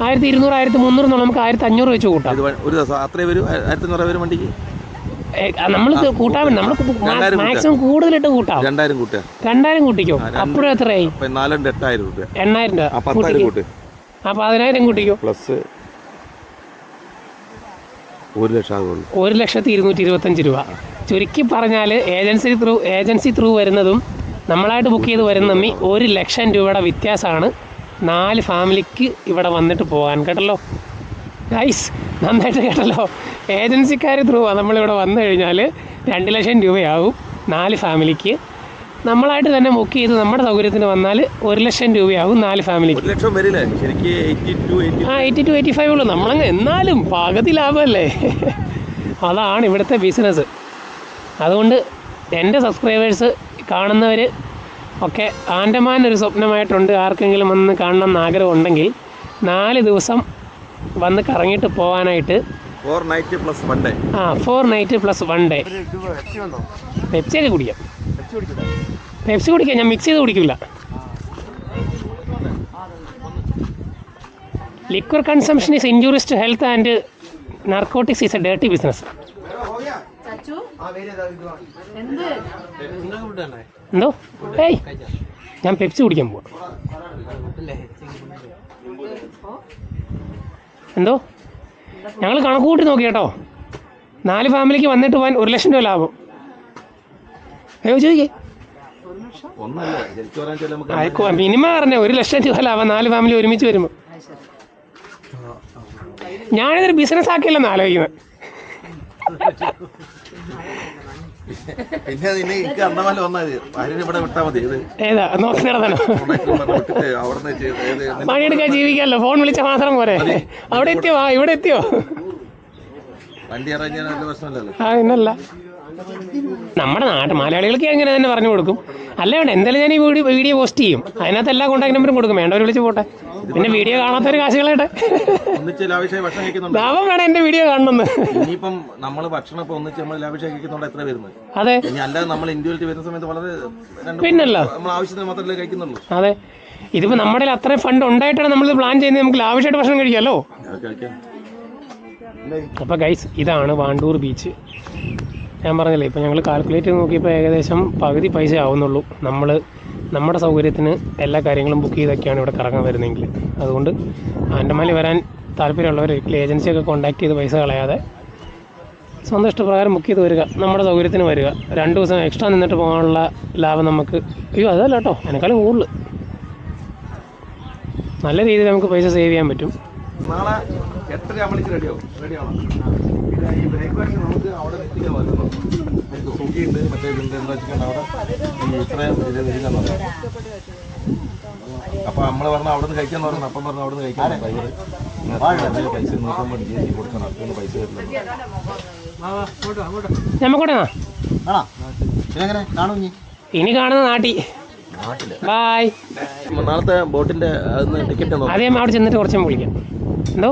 1,200 1,300 നമുക്ക് 1,500 വെച്ച് കൂട്ടാം ഒരു ദിവസം. അത്രേ വരും. 1,500 വരും വണ്ടിക്ക്. നമ്മൾ കൂട്ടാൻ നമ്മൾ മാക്സിമം കൂടുതലിട്ട് കൂട്ടാം. 2,000 കൂട്ടുക. 2,000 കൂട്ടിക്കോ. അപ്പോഴും എത്രയായി? 4 8,000 രൂപ. 8,000 രൂപ. 10,000 കൂട്ട്. 10,000 കൂട്ടിക്കോ. പ്ലസ് 1,00,000 ആകുള്ളൂ. 1,225 രൂപ. ചുരുക്കി പറഞ്ഞാൽ ഏജൻസി ത്രൂ വരുന്നതും നമ്മളായിട്ട് ബുക്ക് ചെയ്ത് വരുന്നതും 1,00,000 രൂപയുടെ വ്യത്യാസമാണ് 4 ഫാമിലിക്ക് ഇവിടെ വന്നിട്ട് പോകാൻ. കേട്ടല്ലോ ഗൈസ്, നന്നായിട്ട് കേട്ടല്ലോ. ഏജൻസിക്കാർ ത്രൂ നമ്മളിവിടെ വന്നു കഴിഞ്ഞാൽ 2,00,000 രൂപയാകും 4 ഫാമിലിക്ക്. നമ്മളായിട്ട് തന്നെ ബുക്ക് ചെയ്ത് നമ്മുടെ സൗകര്യത്തിന് വന്നാൽ 1,00,000 രൂപയാകും 4 ഫാമിലിക്ക്. 1,00,000 വരില്ലേ? ശരിക്കും 82-85 ഉള്ളൂ. നമ്മളങ്ങ് എന്നാലും പകുതി ലാഭമല്ലേ. അതാണ് ഇവിടുത്തെ ബിസിനസ്. അതുകൊണ്ട് എൻ്റെ സബ്സ്ക്രൈബേഴ്സ് കാണുന്നവർ ഒക്കെ ആൻഡമാൻ ഒരു സ്വപ്നമായിട്ടുണ്ട്. ആർക്കെങ്കിലും വന്ന് കാണണം എന്ന് ആഗ്രഹമുണ്ടെങ്കിൽ 4 ദിവസം വന്ന് കറങ്ങിയിട്ട് പോകാനായിട്ട് 4 night plus 1 day. 4 night plus 1 day. പെപ്സിയൊക്കെ കുടിക്കാം. പെപ്സി കുടിക്കാം. ഞാൻ മിക്സ് ചെയ്ത് കുടിക്കില്ല. Liquor consumption is injurious to health and narcotics is a dirty business. എന്തോ ഏയ് ഞാൻ പെപ്സി കുടിക്കാൻ പോവാം. എന്തോ ഞങ്ങൾ കണക്ക് കൂട്ടി നോക്കി കേട്ടോ. 4 ഫാമിലിക്ക് വന്നിട്ട് പോകാൻ 1,00,000 രൂപ ലാഭം. ചോദിക്കേ മിനിമം പറഞ്ഞ 1,00,000 രൂപ ലാഭം 4 ഫാമിലി ഒരുമിച്ച് വരുമ്പോൾ. ഞാനിതൊരു ബിസിനസ് ആക്കിയല്ലെന്ന് ആലോചിക്കുന്നത്. പിന്നെ ഏതാ നോക്കി നടത്താനോ? പണിയെടുക്കാൻ ജീവിക്കാമല്ലോ. ഫോൺ വിളിച്ചാൽ മാത്രം പോരെ. അവിടെ എത്തിയോ? ഇവിടെ എത്തിയോ? പിന്നല്ല നമ്മുടെ മലയാളികൾക്ക് അങ്ങനെ തന്നെ പറഞ്ഞു കൊടുക്കും. അല്ല വേണ്ട എന്തായാലും ഞാൻ ഈ വീഡിയോ പോസ്റ്റ് ചെയ്യും. അതിനകത്ത് എല്ലാ കോൺടാക്ട് നമ്പറും കൊടുക്കും. വേണ്ടവർ വിളിച്ച് പോട്ടെ. പിന്നെ വീഡിയോ കാണാത്തവർ കാശുകളായിട്ട് ലാഭം വേണം എൻ്റെ വീഡിയോ കാണണമെന്ന്. ഇനിയിപ്പം നമ്മൾ ഭക്ഷണം എത്ര വരുന്നത്? അതെ അല്ലാതെ നമ്മൾ ഇന്ത്യയിൽ വരുന്ന സമയത്ത് വളരെ പിന്നല്ലോ ആവശ്യത്തിന് മാത്രമല്ലേ കഴിക്കുന്നുള്ളൂ. അതെ ഇതിപ്പോൾ നമ്മുടെ അത്രയും ഫണ്ട് ഉണ്ടായിട്ടാണ് നമ്മൾ പ്ലാൻ ചെയ്യുന്നത്. നമുക്ക് ലാവിഷായിട്ട് ഭക്ഷണം കഴിക്കാമല്ലോ. അപ്പോൾ ഗൈസ് ഇതാണ് വാണ്ടൂർ ബീച്ച്. ഞാൻ പറഞ്ഞില്ലേ ഇപ്പോൾ ഞങ്ങൾ കാൽക്കുലേറ്റ് ചെയ്ത് നോക്കിയപ്പോൾ ഏകദേശം പകുതി പൈസ ആവുന്നുള്ളൂ. നമ്മുടെ സൗകര്യത്തിന് എല്ലാ കാര്യങ്ങളും ബുക്ക് ചെയ്തൊക്കെയാണ് ഇവിടെ കറങ്ങാൻ വരുന്നതെങ്കിൽ. അതുകൊണ്ട് ആൻഡമാനിൽ വരാൻ താല്പര്യമുള്ളവർ ഏജൻസിയൊക്കെ കോൺടാക്ട് ചെയ്ത് പൈസ കളയാതെ സ്വന്തം ഇഷ്ടപ്രകാരം ബുക്ക് ചെയ്ത് വരിക. നമ്മുടെ സൗകര്യത്തിന് വരിക. 2 ദിവസം എക്സ്ട്രാ നിന്നിട്ട് പോകാനുള്ള ലാഭം നമുക്ക് അതല്ല കേട്ടോ, അതിനേക്കാളും കൂടുതൽ നല്ല രീതിയിൽ നമുക്ക് പൈസ സേവ് ചെയ്യാൻ പറ്റും. നാളെ 8:30 റെഡിയാണോ? പിന്നെ ഈ ബ്രേക്ക്ഫാസ്റ്റ് നമുക്ക് അവിടെ എത്തിക്കാൻ പറ്റുന്നു. സുഖിയുണ്ട് മറ്റേ ഇതുണ്ട് എന്താ വെച്ചിട്ടുണ്ട് അവിടെ ഇത്രയും ഇത് വരികയെന്നുള്ളത്. അപ്പോൾ നമ്മൾ പറഞ്ഞാൽ അവിടെ നിന്ന് കഴിക്കാന്ന് പറഞ്ഞു. അപ്പം പറഞ്ഞു അവിടെ നിന്ന് കഴിക്കാൻ ഡ്രൈവർ പൈസ 150 GST കൊടുക്കണം. അതുകൊണ്ട് പൈസ തരില്ല. ഇനി കാണുന്ന നാട്ടിൽ ബൈ. നാളത്തെ ബോട്ടിന്റെ ടിക്കറ്റ് അതേ അവിടെ ചെന്നിട്ട് കുറച്ചും വിളിക്കാം. എന്തോ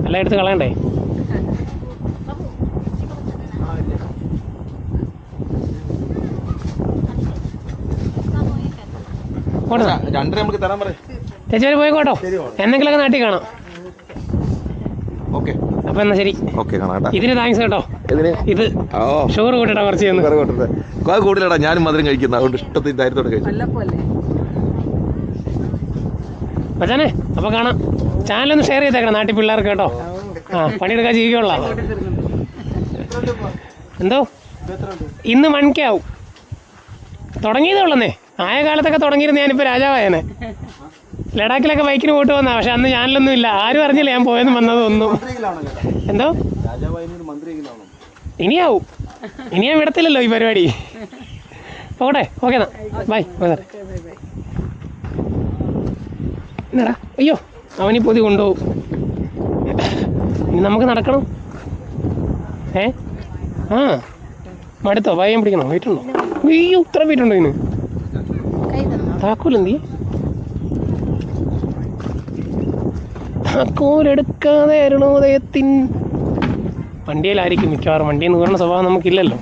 എല്ലാം എടുത്ത് കളയണ്ടേ? നമുക്ക് തരാൻ പറയാം. ചേച്ചി പോയിക്കോട്ടോ. എന്തെങ്കിലുമൊക്കെ നാട്ടിൽ കാണാം. ഓക്കെ അപ്പൊ എന്നാ ശരി. ഓക്കെ കാണാം കേട്ടോ. ഇതിന് താങ്ക്സ് കേട്ടോ. ഇതിന് ഇത് ഷുഗർ കൂട്ടിട്ടാ കുറച്ച് ചെന്ന് അത് കൂടുതലടാ, ഞാനും മധുരം കഴിക്കുന്നത്, അതുകൊണ്ട് ഇഷ്ടത്തിൽ ധൈര്യത്തോടെ കഴിച്ചു. മച്ചാനെ അപ്പൊ കാണാം. ചാനലൊന്ന് ഷെയർ ചെയ്തേക്കണം നാട്ടിൽ പിള്ളേർക്ക് കേട്ടോ. പണിയെടുക്കാൻ ജീവിക്കുള്ള. എന്തോ ഇന്ന് 1K ആവും. തുടങ്ങിയതേ ഉള്ളന്നേ. ആയ കാലത്തൊക്കെ തുടങ്ങിയിരുന്നു ഞാനിപ്പോൾ രാജാവായനെ. ലഡാക്കിലൊക്കെ ബൈക്കിന് പോയിട്ട് വന്നാ. പക്ഷെ അന്ന് ചാനലൊന്നും ഇല്ല, ആരും അറിഞ്ഞില്ല ഞാൻ പോയെന്ന് വന്നതും ഒന്നും. എന്തോ ഇനിയാവും. ഇനി ഞാൻ വിടത്തില്ലല്ലോ ഈ പരിപാടി. പോകട്ടെ. ഓക്കെ എന്നാ ബൈ. എന്നാടാ അയ്യോ അവനീ പൊതി കൊണ്ടുപോകും. ഇനി നമുക്ക് നടക്കണം. മടുത്തോ? ഭയം പിടിക്കണോ? വെയിറ്റ് ഉണ്ടോ? അയ്യോ ഇത്ര വെയിറ്റ് ഉണ്ടോ ഇതിന്? താക്കോലെന്തി? താക്കോലെടുക്കാതെ അരുണോദയത്തിൻ. വണ്ടിയിലായിരിക്കും മിക്കവാറും. വണ്ടിയിൽ നിന്ന് കയറുന്ന സ്വഭാവം നമുക്കില്ലല്ലോ.